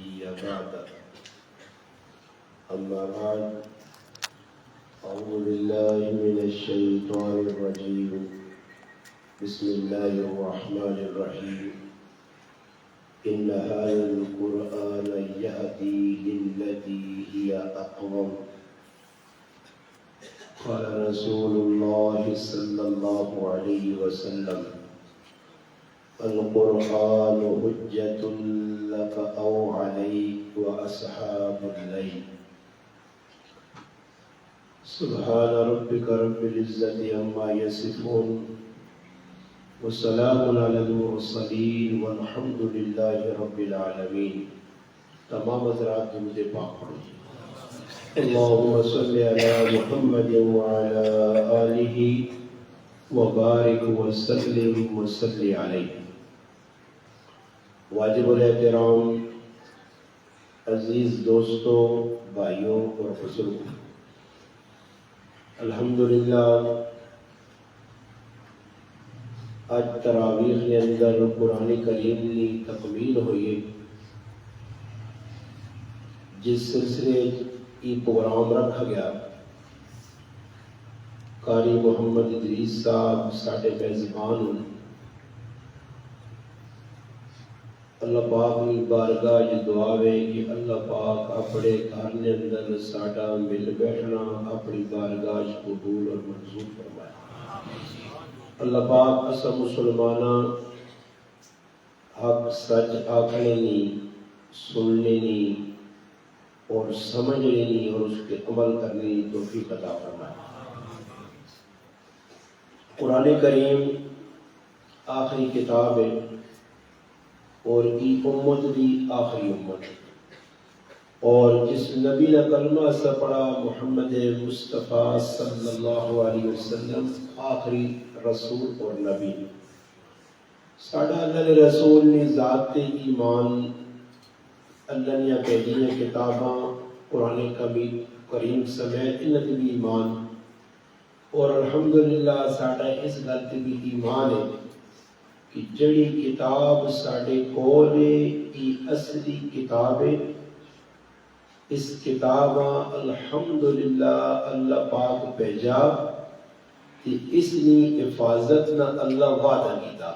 نبي بعده. أما بعد، أعوذ بالله من الشيطان الرجيم. بسم الله الرحمن الرحيم. إن هذا القرآن يهدي للتي هي أقوم. قال رسول الله صلى الله عليه وسلم: القرآن حجة لك أو عليك وأصحاب الليل. سبحان ربك رب العزة عما يصفون وسلام على المرسلين والحمد لله رب العالمين. تمام حضرات درود پاک پڑھیں. اللهم صل على محمد وعلى آله وبارك وسلم وصل عليه. واجب الاحترام عزیز دوستوں، بھائیوں اور بزرگوں، الحمدللہ آج تراویح کے اندر قرآن کریم کی تکمیل ہوئی، جس سلسلے کی پروگرام رکھا گیا. قاری محمد ادریس صاحب ساڈے میزبان. اللہ پاک کی بارگاہ یہ دعا ہے کہ اللہ پاک اپنے گھر کے اندر ساڈا مل بیٹھنا اپنی بارگاہ قبول اور منظور فرمائے. اللہ پاک اسا مسلماناں حق سچ آکھنے نہیں، سننے نہیں اور سمجھنے نہیں اور اس کے عمل کرنے کی توفیق عطا فرمائے. قرآن کریم آخری کتاب ہے اور ای امت بھی آخری امت، اور جس نبی نے کلمہ سے پڑھا محمد مصطفیٰ صلی اللہ علیہ وسلم آخری رسول اور نبی. ساڈا اللہ نے رسول نے ذات ایمان اللہ نے بھیجی کتاباں قرآن کریم سمیت انت بھی ایمان، اور الحمدللہ ساڈا اس گل تے بھی ایمان ہے کہ جڑی کتاب ساڈے کول ہے یہ اصلی کتاب ہے. اس کتاب الحمدللہ اللہ پاک بھیجا کہ اس کی حفاظت نہ اللہ وعدہ کیتا.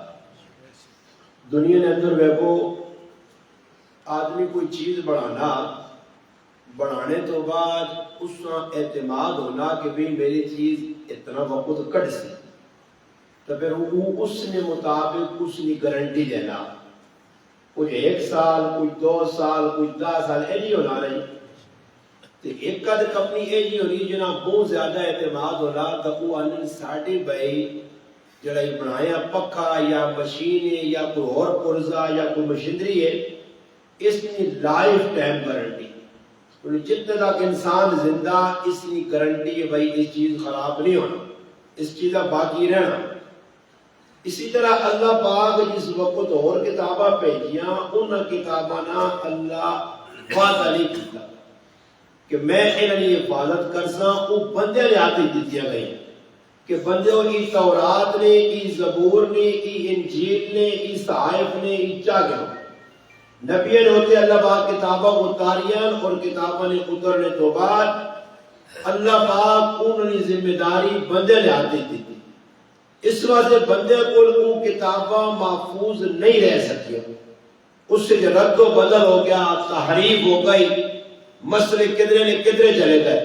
دنیا کے اندر ویکو آدمی کوئی چیز بنانے تو بعد اس کا اعتماد ہونا کہ بھی میری چیز اتنا وقت کٹ سی، تو پھر وہ اس نے مطابق اس نے گارنٹی دینا. کوئی 1 سال، کوئی 2 سال، کوئی 10 سال ایجی ہونا نہیں. تو ایک قد کمپنی ایجی ہونی جنا بہت زیادہ اعتماد ہونا تو وہ آنن ساڑھے بھائی جڑا بنایا پکا یا مشین ہے یا کوئی اور پرزا یا کوئی مشینری ہے، اس کی لائف ٹائم گارنٹی. جتنے تک انسان زندہ اس کی گارنٹی ہے بھائی اس چیز خراب نہیں ہونا، اس چیز کا باقی رہنا. اسی طرح اللہ پاک جس وقت اور کتاباں بھیجیاں ان کتاباں نہ اللہ وعدہ نہیں کیتا کہ میں انہاں دی حفاظت کرساں. وہ بندے نے ہاتھ دتیاں گئی کہ بندے کی تورات نے، کی زبور نے، کی انجیل نے، کی صحائف نے، کی چاگل نبی نے ہوتے اللہ پاک کتاباں اتاریاں، اور کتاباں نے اترنے تو بعد اللہ پاک انہوں نے ذمہ داری بندے نے ہاتھ دی. اس واسطے بندے کو کتاباں محفوظ نہیں رہ سکتی. اس سے جو رد و بدل ہو گیا، تحریف ہو گئی، مسئلے کدھرے نے کدھرے چلے گئے.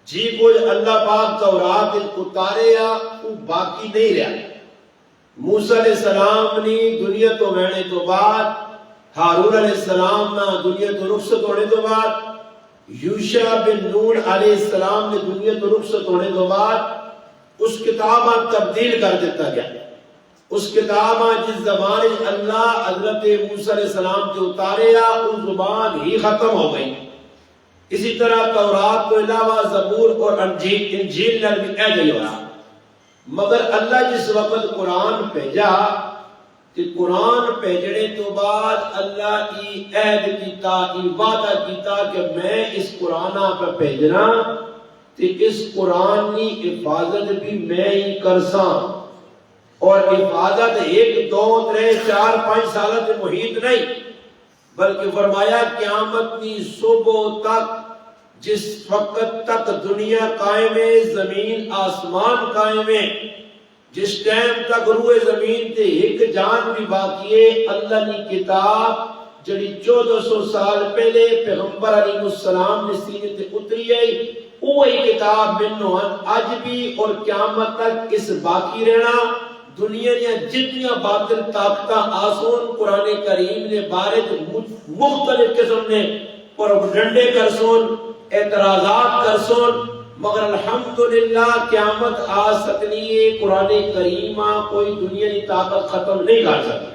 جی کوئی اللہ پاک تورات اتارے یا وہ باقی نہیں رہا. موسیٰ علیہ السلام نے دنیا تو رہنے تو بعد، ہارون علیہ السلام نے دنیا تو رخصت ہونے تو بعد، یوشع بن نون علیہ السلام نے دنیا تو رخصت ہونے تو بعد اس کتاباں تبدیل کر دیتا گیا. اس کتاباں جس زبان اللہ حضرت موسیٰ علیہ السلام کے اتارے یا اس زبان ہی ختم ہو گئی. اسی طرح تورات کو علاوہ زبور اور انجیل نے بھی ایجا ہی ہوا. مگر اللہ جس وقت قرآن بھیجا کہ قرآن بھیجنے تو بعد اللہ کی عہد کیتا، کی وعدہ کیتا کہ میں اس قرآن پہ بھیجنا کہ اس قرآن کی حفاظت بھی میں ہی کرساں. اور حفاظت 1 2 3 4 5 سال کے محیط نہیں، بلکہ فرمایا قیامت کی صبح تک جس وقت تک دنیا قائم ہے زمین آسمان قائم ہے، جس ٹائم تک روئے زمین تے ایک جان بھی باقی ہے، اللہ کی کتاب جڑی 1400 سال پہلے پیغمبر علیہ السلام نے سینے تے اتری ہے، وہی کتاب منو اج بھی اور قیامت تک اس باقی رہنا۔ دنیا نے جتنیاں باطل طاقتاں آسون قرآن کریم نے بارے مختلف قسم نے پروپیگنڈے کرسون، اعتراضات کرسون، مگر الحمدللہ قیامت آ سکنی ہے، قرآن کریمہ کوئی دنیا کی طاقت ختم نہیں کر سکتی۔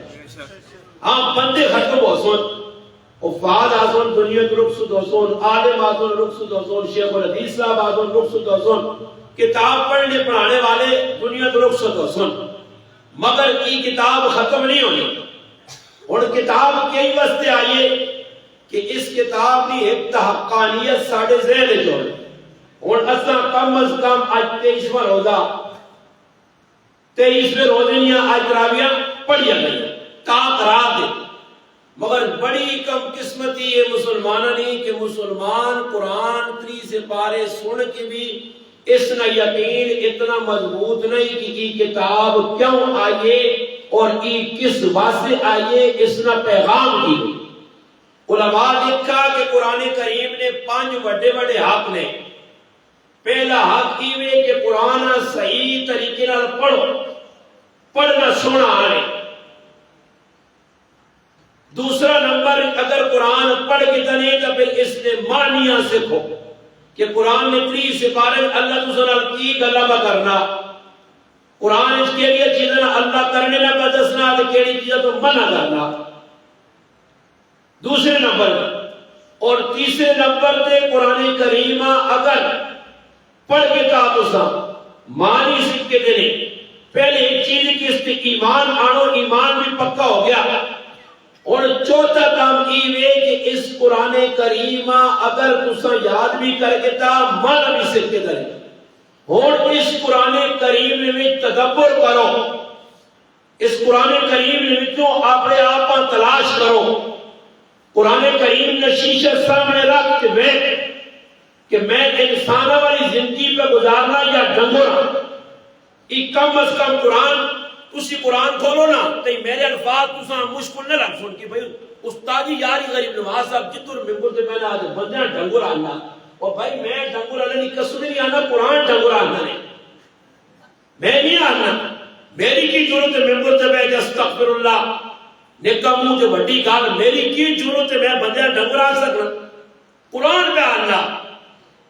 ہاں بندے ختم ہو سن، افاد آسون دنیا کی رخصت ہو سن، عالم آسون رخصت ہو سن، شیخ الحدیث صاحب آسون رخصت ہو سن، کتاب پڑھنے پڑھانے والے دنیا کی رخصت ہو سن، مگر یہ کتاب ختم نہیں ہونی۔ اور کتاب کئی واسطے آئیے کہ اس کتاب کی ایک حقانیت ساڑھے ذہن جو ہے، اور اصلا کم از کم آج 23واں روزہ 23ویں روزے آج تراویح پڑھیا گئی تاک رات ہے، مگر بڑی کم قسمتی ہے مسلمانہ نہیں کہ مسلمان قرآن 30 سے پارے سن کے بھی اس نہ یقین اتنا مضبوط نہیں کہ یہ کتاب کیوں آئیے اور یہ کس واسطے آئیے، اس نہ پیغام کی۔ علماء لکھا کہ قرآن کریم نے 5 بڑے بڑے حق نے۔ پہلا حق یہ کہ قرآن صحیح طریقے نال پڑھو، پڑھنا سونا آنے۔ دوسرا نمبر اگر قرآن پڑھ کے تنے تو پھر اس نے معنیاں سکھو کہ قرآن نے 30 سپارے اللہ تسنال کی گلہ کرنا، قرآن اس کے لیے چیزیں اللہ کرنے نہ بدسنا تو کیڑی چیزیں تو منع کرنا۔ دوسرے نمبر اور تیسرے نمبر تے قرآن کریمہ اگر پڑھ کے کہا تو سا معنی سکھ کے دینے، پہلے ایک چیز کی اس تے ایمان آنو، ایمان بھی پکا ہو گیا۔ اور چوتھا کام یہ کہ اس قرآن کریمہ اگر تسا یاد بھی کر کے تا معنی بھی سکھ کے دے، اور اس قرآن کریم میں تدبر کرو، اس قرآن کریم میں تو اپنے آپ تلاش کرو۔ قرآن کریم نے شیشہ سامنے رکھ کے بیٹھ کہ میں انسانہ والی زندگی پہ گزارنا یا ڈنگورا، ایک کم از کم قرآن اسی قرآن کھولو نا تو میرے الفاظ تساں مشکل نہ لگ سن کہ بھئی استادی یاری غریب نواز صاحب جتر ممبر سے پہلے آدھے بندیاں ڈنگور آنا، اور بھائی میں ڈنگور آنا نہیں، قسم نہیں آنا، قرآن ڈنگور آنا نہیں، میں نہیں آنا۔ میری کی ضرورت ہے ممبر سے پہلے استغفر اللہ نکا منہ جو بڑی گال، میری کی ضرورت ہے میں بندیاں ڈنگور آ سکنا، قرآن پہ آنا۔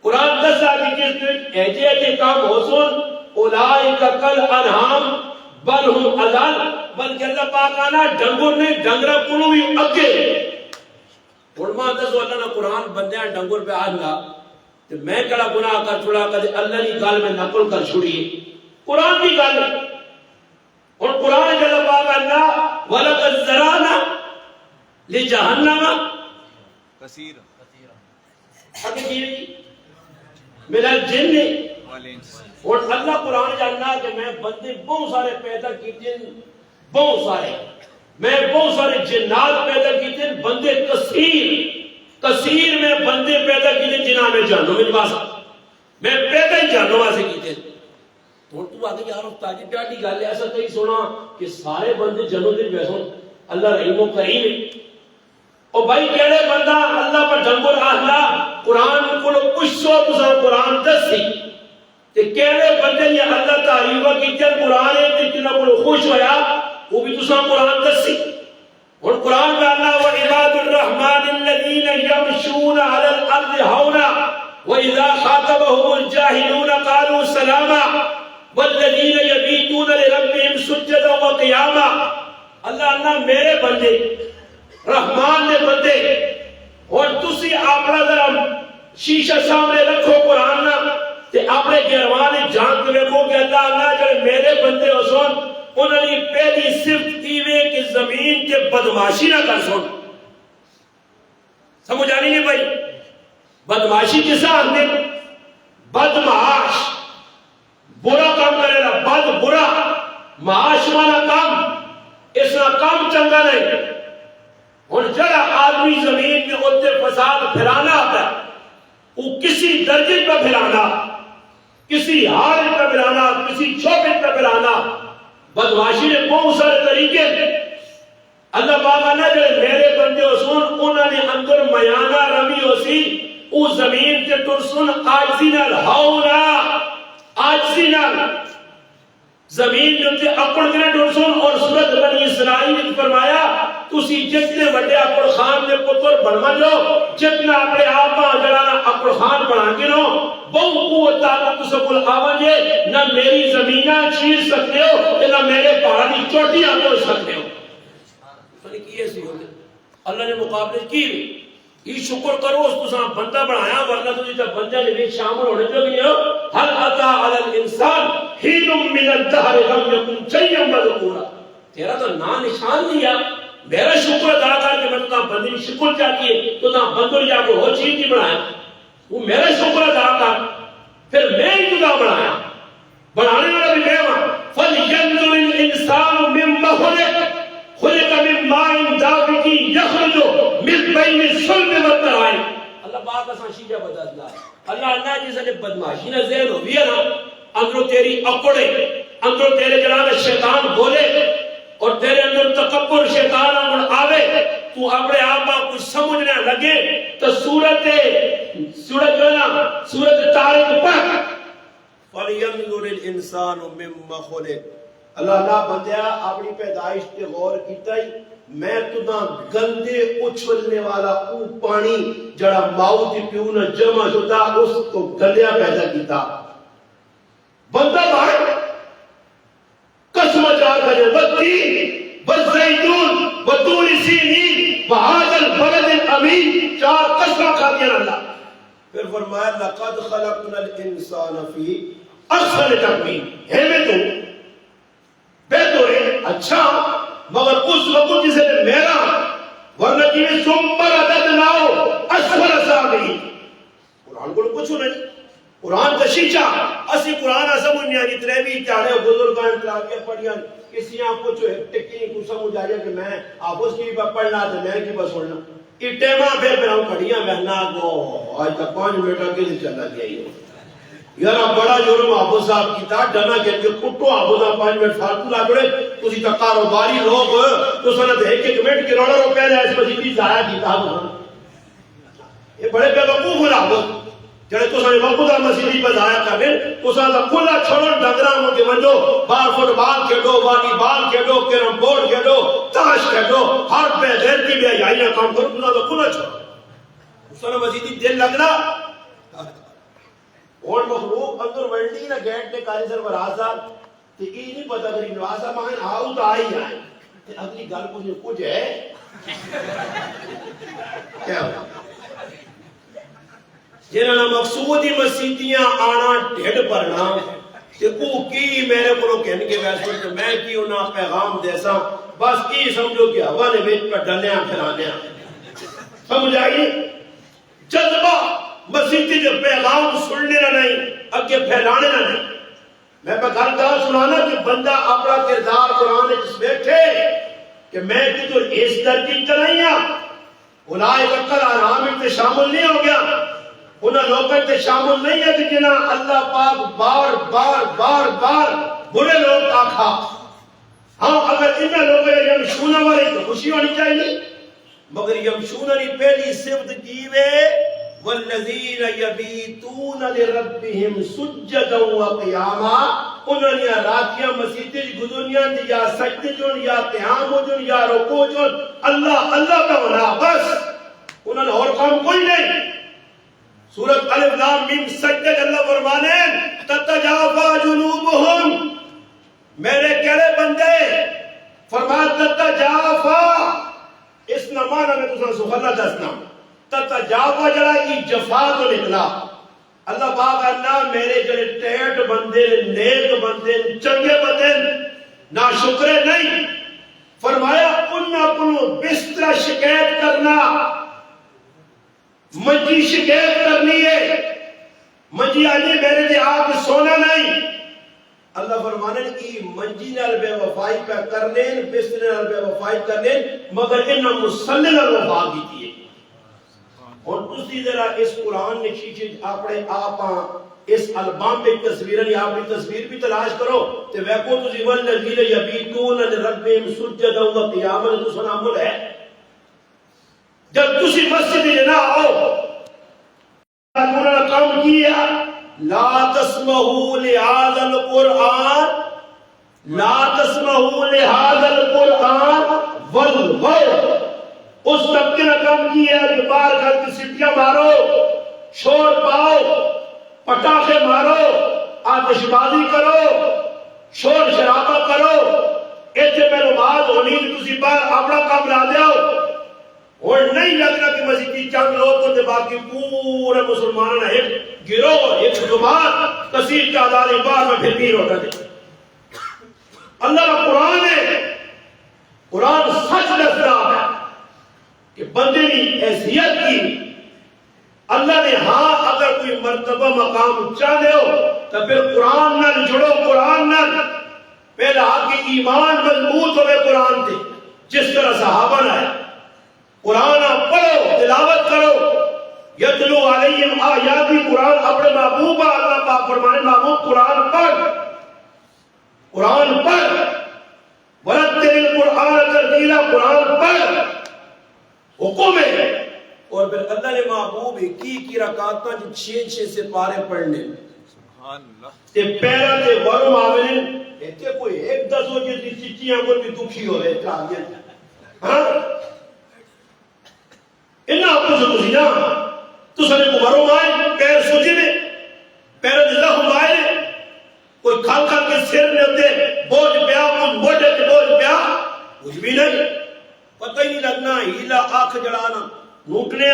قرآن 10 آدھی کس نے ایجے ایجے کام ہو سن اولائک کل انہام بل ہم اضل، بلکہ اللہ پاک آنا ڈنگور نے ڈنگرہ کنو بھی اگے۔ علماء دسو اللہ نے قرآن بندیاں ڈنگور پہ آنا تو میں کڑا گناہ کر چھوڑا کہ اللہ نے گال میں نقل کر چھوڑی، قرآن کی گال۔ اور قرآن جل پاک آنا وَلَقَدْ ذَرَأْنَا لِجَهَنَّمَ کثیر من الجن، اور اللہ قرآن جاننا کہ میں بندے بہت سارے پیدا کیتے ہیں، بہت سارے میں بہت سارے جنات پیدا کیتے ہیں، بندے کثیر میں بندے پیدا کیتے ہیں جنہاں میں جانو میری بات میں پیدا ہی جانو واسے کیتے ہیں۔ تو آگے یار استاد ڈاڈی گل ایسا کہیں سنا کہ سارے بندے جنوں دے ویسوں اللہ رحیم و کریم ہے۔ اور بھائی کہڑے بندہ اللہ پر ڈنگور آہلا قرآن کو کچھ سو تسا قرآن دس سی تے کہڑے بندے نے اللہ تعریفہ کی جن قرآن ہے تے کنا کو خوش ہویا وہ بھی تسا قرآن دس سی۔ اور قرآن میں اللہ وعباد الرحمن الذین یمشون علی الارض ہونا وَإِذَا خَاطَبَهُمُ الْجَاهِلُونَ قَالُوا سَلَامًا وَالَّذِينَ يَبِيتُونَ لِرَبِّهِمْ سُجَّدًا وَقِيَامًا۔ اللہ میرے بندے رحمان نے بندے، اور تسی اپنا ذرا شیشہ سامنے رکھو قرآن نہ تے اپنے گھروانے جان کے دیکھو کہ اللہ جڑے میرے بندے ہو سن انہوں نے پہلی صفت دیوے کہ زمین کے بدماشی نہ کر سن۔ سمجھ آنی نہیں بھائی؟ بدماشی کسا ہم نے بدمعاش برا کام کرے گا، بد برا معاش والا کام اس کا کام چنگا نہیں۔ اور جڑا آدمی ساری زمین میں اتنے فساد پھیلانا آتا ہے، وہ کسی درجے پہ پھیلانا، کسی حالت پہ پھیلانا، کسی چھوٹے پہ پھیلانا، بدمعاشی نے بہت سارے طریقے اللہ بابا نے جو میرے بندے ہو سن انہوں نے اندر میانہ رمی ہو سی اس زمین کے ترسن آجزی نال ہاؤنا آجزی نال زمین جو تے اپڑ کرے ترسن اور سورت بنی اسرائیل نے فرمایا تسی جتنے وڈے اپڑ خان نے پتر بنوا لو جتنا اپنے آپا جڑانا اپڑ خان بنا کے نو بہت قوت طاقت سکول آوان جے نہ میری زمینہ چیر سکتے ہو نہ میرے پہاڑی چوٹیاں توڑ سکتے ہو۔ اللہ نے مقابلے کی یہ شکر کرو اس کو ساتھ بندہ بڑھایا ورنہ تو جیتا بندہ نے بھی شامل ہونے جو نہیں ہو حل عطا علی الانسان حین من الدہر لم یکن شیئا مذکورا تیرا تو نا نشان لیا میرا شکر ادا کر کے میں تو بندے کی شکر چاہتی ہے تو بندر یا کوئی ہو چیز نہیں بڑھایا وہ میرا شکر ادا کر پھر میں ہی تدا بڑھایا بڑھانے والا بھی میں ہوں فَلْيَنْظُرِ الْإِنسَانُ مِمَّا خُلِقَ مِن مَّاءٍ دَافِقٍ يَخْرُجُ مِن بَيْنِ الصُّلْبِ وَالتَّرَائِبِ اللہ پاک کا شیجہ بدلتا ہے اللہ جیسا نے بدماشی نہ ذہن ہو گیا نا اندروں تیری اکڑے اندروں تیرے جلال شیطان بولے اور تیرے اندر تکبر شیطان اندر آوے تو اپنے آپ کچھ سمجھنے لگے تو سورت جو ہے نا سورت طارق پڑھ فَلْيَنْظُرِ الْإِنسَانُ مِمَّا خُلِقَ اللہ نہ بندیا اپنی پیدائش تے غور کیتا ہی میں تُداں گندے اچھلنے والا او پانی جڑا ماؤ دی پیو نہ جمع ہوتا اس کو گلیا پیدا کیتا بندہ بھائی قسم چار کرے والتین والزیتون وطور سینین وہذا البلد الامین چار قسم کھا دیا اللہ پھر فرمایا لقد خلقنا الانسان فی احسن تقویم ہے میں تو بہتر ہے اچھا مگر اس وقت جسے میرا ورنہ جیوے سمبر عدد ناؤ اسفل سابقین قرآن کو کچھ نہیں قرآن تشیچہ اسی قرآن سمجھنیا جتنے بھی چاہے بزرگان تلاقیہ پڑھیا کسی آپ کو جو ٹکی کو سمجھ آیا کہ میں آپ اس کی بھی پڑھنا تو میں کی بس سننا اٹیمہ پھر پھر کھڑیاں محنا کو آج تک 5 منٹ کے لیے چلا گیا ہی ہو یارا بڑا جرم آبو صاحب کی تا ڈنا کہتے کہ کٹو آبو صاحب 5 منٹ فالتو لا گڑے تو سی کاروباری لوگ تو سنت ہے کہ کمنٹ کروڑوں روپے لے اس مسجد ضائع کیتا یہ بڑے بے وقوف ہو رہا جڑے تو سنے وقت مسجد پر ضائع کر دیں تو سنا کھلا چھوڑو ڈنگرا ہو کے منجو باہر فٹ بال کھیلو والی بال کھیلو کیرم بورڈ کھیلو تاش کھیلو ہر پہ غیرتی بھی آئیاں کام کرو تو کھلا چھوڑو سنا مسجد دل لگنا اور مخلوق اندر ویلڈنگ نہ گیٹ نے کاری سر ورازہ تو یہ نہیں پتا کری نوازہ مہین آؤ تو آئی آئے اگلی گل کچھ ہے کیا ہوگا جنہاں مقصودی مسیحیاں آنا ڈھڑ پرنا کہ او کی میرے کو کہنے کے ویسے تو میں کی انہاں پیغام دیسا بس کی سمجھو کہ ہوا نے بیچ پر ڈلنے پھیلانے سمجھ آئی جذبہ مسیحی جو پیغام سننے نہ نہیں اگے پھیلانے نہ نہیں میں پہ گھر کہا سنانا کہ بندہ اپنا کردار قرآن جس بیٹھے کہ میں کی تو اس درجی کرائیاں اولائے کر آرام سے شامل نہیں ہو گیا انہاں لوگوں سے شامل نہیں ہے کہ جنہاں اللہ پاک بار بار بار بار برے لوگ آکھا ہاں اگر انہاں لوگوں نے یمشونہ والے تو خوشی ہونی چاہیے مگر یمشونہ نے پہلی صفت کیوے والذین یبیتون لربہم سجدا وقیاما انہوں نے راتیاں مسیطے گزرنیاں دی یا سجدے جن یا قیام جن یا رکوع جن اللہ اللہ کا ہونا بس انہوں نے اور کام کوئی نہیں سورت الف لام میم سجدے اللہ فرمانے تتجافا جنوبہم میرے کہڑے بندے فرمان تتجافا اس نمانہ میں تسا سبحانہ دسنا تتجافا جڑا کی جفا تو نکلا اللہ پاک اللہ میرے جڑے ٹیٹ بندے نیک بندے چنگے بندے نا شکرے نہیں فرمایا انہاں اپنو بستر شکایت کرنا مجھے شکایت کرنی ہے مجھے آجی میرے دے آپ سونا نہیں اللہ فرمانے کی منجی نال بے وفائی پہ کرنے بستر نال بے وفائی کرنے مگر انہاں مسلل نال وفا کیتی ہے. اور تسی ذرا اس قرآن نے شیشے اپنے آپاں اس البم میں تصویراں یا اپنی تصویر بھی تلاش کرو تے ویکھو تسی والذین یبیتون لربہم سجدا و قیاما تو سنامل ہے. جب تسی مسجد میں نہ آؤ انہوں نے کام کیا لا تسمعوا لهذا القرآن لا تسمعوا لهذا القرآن والغوا. اس طبقے نے کام کیا کہ باہر گھر کی سٹیاں مارو شور پاؤ پٹاخے مارو آتش بازی کرو شور شرابہ کرو ایتھے میں نماز ہونی تسی باہر اپنا کام لا دیاؤ. اور نہیں لگنا کہ مسیحی چند لوگ کو باقی پورے مسلمانوں نے ایک گروہ ایک جماعت کثیر تعداد بار میں پھر پیر ہوتا تھے. اللہ کا قرآن ہے قرآن سچ دستا ہے کہ بندے کی حیثیت کی اللہ نے ہاں اگر کوئی مرتبہ مقام چاہتے ہو تو پھر قرآن نہ جڑو قرآن نہ پہلا آپ کی ایمان مضبوط ہوئے قرآن تھے جس طرح صحابہ نے قرآن پڑھو تلاوت کرو یتلو علیہم آیاتی قرآن اپنے محبوب اللہ پاک فرمانے محبوب قرآن پڑھ ورتل القرآن ترتیلا قرآن پڑھ حکم ہے. اور پھر اللہ نے محبوب کی رکعتاں جو 6 سے پارے پڑھنے سبحان اللہ تے پیرا تے ورم آویں ایتھے کوئی ایک دسو جی چچیاں کو بھی دکھی ہوئے چاہیے ہاں انہاں آپ کو تسی نا تساں کو ورم آئے پیر سوجے نے پیر زخم آئے کوئی کھال کھال کے سر میں ہوتے بوجھ پیا کچھ موڈے تے بوجھ پیا کچھ بھی نہیں پتہ ہی نہیں لگنا ہیلا آنکھ جڑانا نوٹنے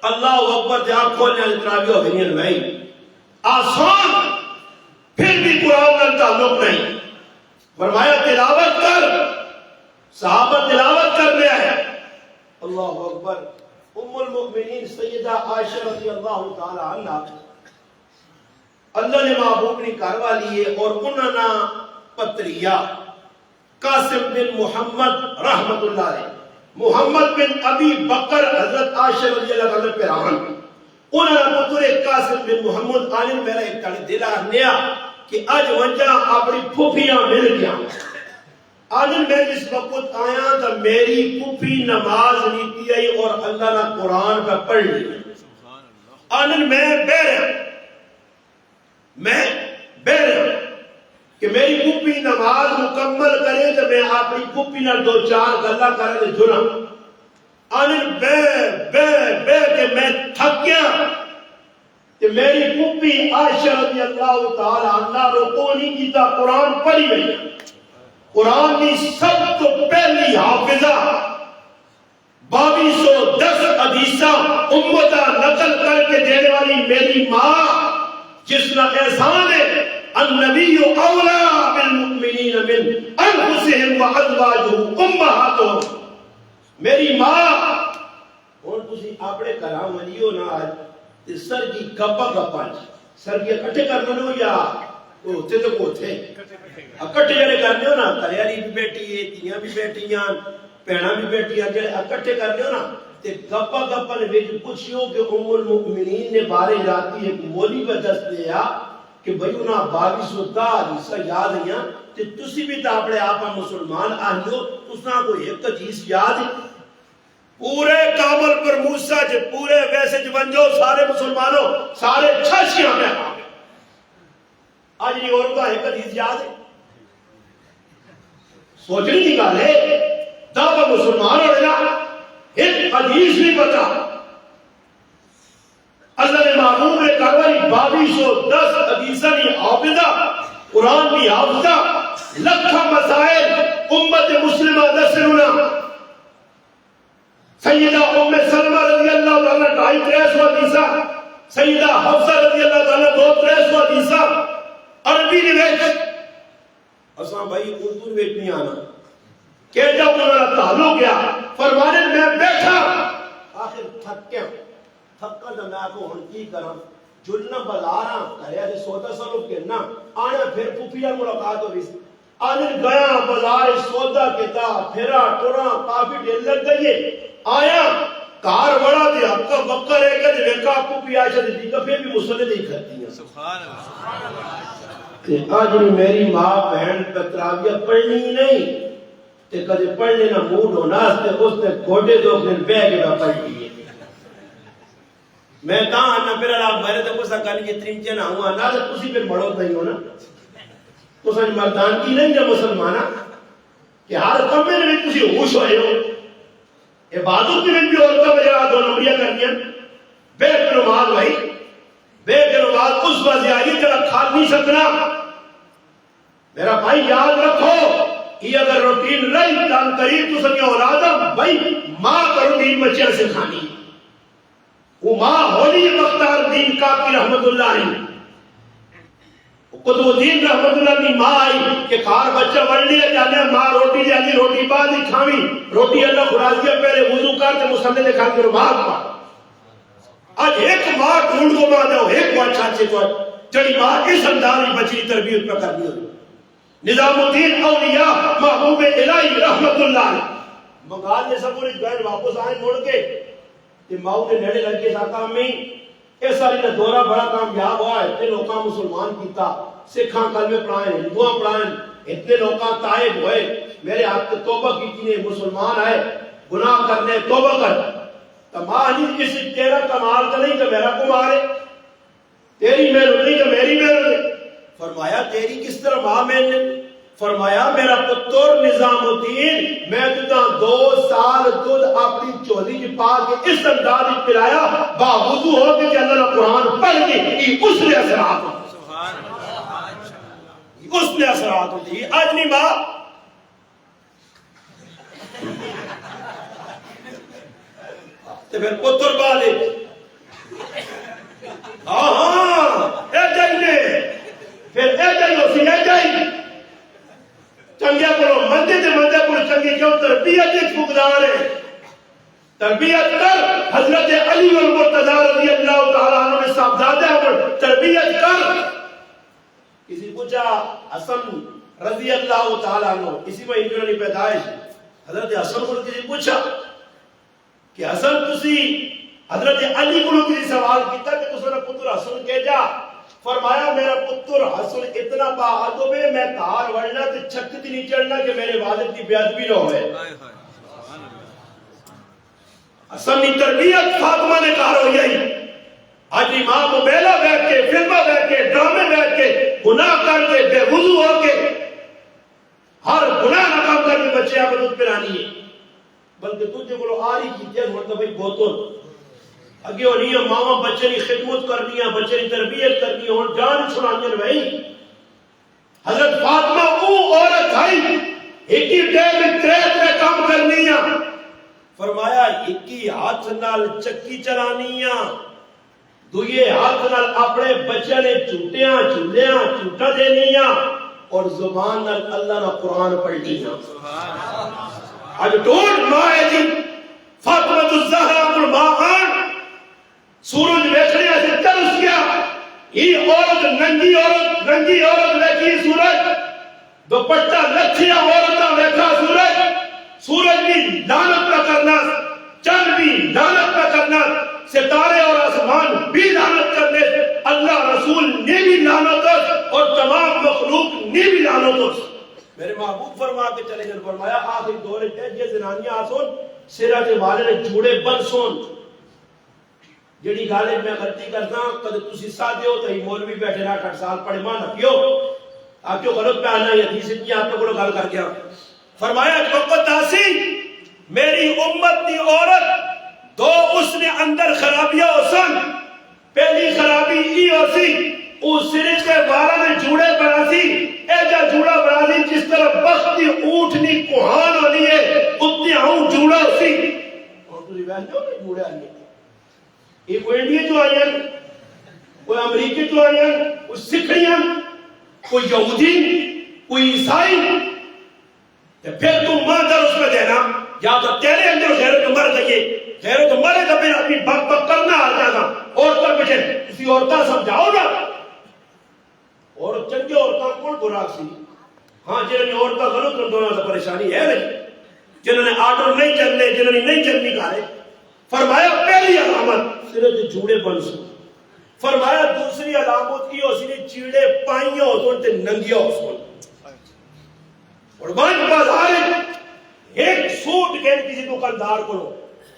اللہ اکبر جہاں کھولنے تراویح ہو گئی بھائی آسان پھر بھی قرآن کا تعلق نہیں. فرمایا تلاوت کر صحابہ تلاوت کر لیا ہے. اللہ اکبر. ام المؤمنین سیدہ عائشہ رضی اللہ تعالی عنہ اللہ نے محبوب نے کاروا لیے اور انہوں نے پتریہ قاسم بن محمد رحمت اللہ علیہ محمد بن ابی بکر حضرت عائشہ رضی اللہ عنہ پر آن انہوں نے پتر قاسم بن محمد عالم میرا ایک تاڑی دلا نیا کہ آج ونجا اپنی پھوپیاں مل گیا عالم میں جس وقت آیا تو میری پھوپی نماز نیتی آئی اور اللہ نے قرآن کا پڑھ لیا. عالم میں بیر کہ میری پھوپی نماز مکمل کرے تو میں اپنی پھوپی نہ 2-4 گلا کرے تو جڑا آنن بے کہ میں تھک گیا کہ میری پھوپی عائشہ رضی اللہ تعالی عنہ رکوع نہیں کیتا قرآن پڑھی گئی. قرآن کی سب تو پہلی حافظہ 2210 حدیثاں امتہ نقل کر کے دینے والی میری ماں جس کا احسان ہے النبی اولا بالمؤمنین من انفسهم وازواجه امہاتهم میری ماں. اور تسی اپنے کلام ولیو نا سر کی گپا گپا سر کی اکٹھے کرنے ہو یا ہوتے تو کوتے اکٹھے جڑے کرنے ہو نا کلیاری بھی بیٹھی ہے تیاں بھی بیٹھیاں پیڑاں بھی بیٹھیاں جڑے اکٹھے کرنے ہو نا تے گپا گپا نے وچ پوچھیو کہ ام المؤمنین نے بارے راتی ایک مولی کا دس دیا کہ بھئی انہاں 2210 حدیثاں یاد ہیں تے تسی بھی تا اپنے آپا مسلمان آہیو تساں کوئی ایک حدیث یاد ہے پورے کامل پر موسیٰ جے پورے ویسے جونجو سارے مسلمانوں سارے چھاشیاں میں آج نہیں اور کا ایک حدیث یاد ہے سوچنی کی گال ہے دعوی مسلمان ہو رہا ایک حدیث نہیں پتا اللہ نے محبوب نے کہا 2210 حدیثہ نہیں حافظہ قرآن کی حافظہ لکھا مسائل امت مسلمہ نسلنا سیدہ ام سلمہ رضی اللہ عنہ 250 حدیثہ سیدہ حفصہ رضی اللہ عنہ 250 حدیثہ عربی نویج اساں بھائی اردو نویج نہیں آنا کہ جب انہوں نے تعلق کیا فرمانے میں بیٹھا آخر تھک گیا تھکا تو میں کو ہن کی کروں جلنا بازاراں کریا دے سودا سلوک کے نا آنا پھر پھوپھیا ملاقات ہو رہی سی آدھر گیا بازار سودا کیتا پھرا ٹورا کافی دیر لگ گئی آیا کار بڑا دیا کا بکر ہے کہ دیکھا پھوپھی عائشہ دی کبھی بھی مسلے نہیں کرتی ہیں سبحان اللہ آج میری ماں بہن پہ تراویہ پڑھنی ہی نہیں تے کدے پڑھنے نہ موڈ ہونا تے اس نے گھوڑے دو دن بہ کے نہ پڑھ لیے میں کہاں نہ پھر اللہ میرے تے کوسا کرنی یہ ترین چنا ہوا نہ تے تسی پھر مڑو نہیں ہونا تو سن مردان کی نہیں جب مسلمانہ کہ ہر کم میں بھی تسی ہوش ہوئے ہو عبادت میں بھی عورتوں میں جگہ دو نمبریاں کرنی بے نماز بھائی بے نماز اس وجہ آئی تیرا کھا نہیں سکنا میرا بھائی یاد رکھو یہ اگر روٹین رہی دان قریب تو سنگے اولادم بھائی ماں کا روٹین بچے سے کھانی وہ ماں ہولی مختار دین کافی رحمت اللہ علیہ قطب الدین رحمت اللہ کی ماں آئی کہ کھار بچہ بڑھ لیا جانے ماں روٹی جاتی روٹی بعد ہی کھاوی روٹی اللہ خراجیہ پہلے وضو کرتے مسلح دے کھا کے رباط پا آج ایک ماں ڈھونڈ کو ماں دو ایک ماں چھاچے تو جڑی ماں اس اندازی بچی تربیت پر کرنی ہوئی نظام الدین اولیاء محبوب الہی رحمت اللہ علیہ منگال نے سب انہیں گئے واپس آئے موڑ کے کہ ماؤں نے نیڑے لگ کے ساتھ میں اس ساری نے دورہ بڑا کامیاب ہوا ہے اتنے لوگاں مسلمان کیتا سکھاں کلمے پڑھائیں ہندوان پڑھائیں اتنے لوگاں تائب ہوئے میرے ہاتھ توبہ کی نے مسلمان آئے گناہ کرنے توبہ کر تو ماں نہیں کسی تیرا کمال تو نہیں تو میرا کمال ہے تیری محنت تو میری محنت فرمایا تیری کس طرح ماں میں نے فرمایا میرا پتر نظام الدین میں تجھا 2 سال دودھ اپنی چولی کی پا کے اس انداز پلایا باوضو ہو کے کہ اللہ قرآن پڑھ کے اس نے اثرات ہوتی اس نے اثرات ہوتی آج نہیں ماں تو پھر پتر بالے ہاں اے جائنے پھر اے جائی ہو سی اے جائی چنگیا کرو مندے دے مندے کو چنگی کیوں تربیت ایک فقدار ہے تربیت کر حضرت علی والمرتضی رضی اللہ تعالیٰ عنہ میں صاحبزادہ پر تربیت کر کسی پوچھا حسن رضی اللہ تعالیٰ عنہ اسی میں انجرانی پیدائش حضرت حسن کو کسی پوچھا کہ حسن تسی حضرت علی کو کسی سوال کیتا کہ تسا پتر حسن کہہ جا فرمایا میرا پتر حسن اتنا باعدب ہے میں کار وڑنا تو چھکتی نہیں چڑھنا کہ میرے والد کی بیعدبی نہ ہوئے حسن کی تربیت فاطمہ نے کار ہو گئی آج امام موبیلہ بیٹھ کے فلمہ بیٹھ کے ڈرامے بیٹھ کے گناہ کر کے بے وضو ہو کے ہر گناہ ناکام کر کے بچے آپ دودھ پرانی ہے بلکہ تجھے بولو آری کی تیز مرتبہ بھائی بوتل اگے ہو نہیں ہے ماما بچے کی خدمت کرنی ہے بچے کی تربیت کرنی ہے اور جان چھڑانی ہے بھائی حضرت فاطمہ وہ عورت آئی ایک ہی ٹیم میں ترے کام کرنی ہے فرمایا ایک ہی ہاتھ نال چکی چلانی ہے دوئے ہاتھ نال اپنے بچے نے چوٹیاں چولیاں چوٹا دینی ہے اور زبان نال اللہ نہ قرآن پڑھنی ہے آج ڈھونڈ ماں ہے جی فاطمہ الزہرا پر ماں آن سورج بیٹھنے سے ترس گیا یہ عورت ننگی عورت لیکھی سورج دوپٹہ لکھیا عورتہ بیٹھا سورج بھی لعنت نہ کرنا چند بھی لعنت نہ کرنا ستارے اور آسمان بھی لعنت کرنے اللہ رسول نے بھی لعنت اور تمام مخلوق نے بھی لعنت میرے محبوب فرما کے چلے گئے فرمایا آخری دور ہے یہ زنانیاں آسون سیرت والے نے جوڑے بن سون جڑی گالے میں غلطی کرنا کدے تسی سادے ہو تو ہی مولوی بیٹھے رہا 8 سال پڑھے ماں نہ کیوں آپ کیوں غلط پہ آنا یہ حدیث کی آپ کو گل کر گیا فرمایا وقت آسی میری امت دی عورت 2 اس نے اندر خرابیاں ہو سن پہلی خرابی ای ہو سی اس سرے کے بارہ میں جوڑے بنا سی اے جا جوڑا بنا سی جس طرح بختی اونٹنی کوہان ہونی ہے اتنی آؤں جوڑا ہو سی اور تجھے بیان جو کہ جوڑے آنی یہ کوئی انڈیا جو آئین کوئی امریکی جو آئین کوئی سکھڑیاں کوئی یہودی کوئی عیسائی پھر تم مادر اس میں دینا یا تو تیرے اندر غیرت مر گئی غیرت مرے تو پھر اپنی بک بک کرنا آ جانا اور تک بچے تسی عورتاں سمجھاؤ نا اور چنگے عورتاں کون براک سی ہاں جنہوں نے عورتاں غلط کر دو تو پریشانی ہے نہیں جنہوں نے آرڈر نہیں چلنے جنہوں نے نہیں چلنی کھائے فرمایا پہلی علامت صرف جوڑے بن سو فرمایا دوسری علامت کی اس نے چیڑے پائیاں ہو سن تے ننگیاں ہو سن اور بانج بازار ایک سوٹ کے کسی دکاندار کو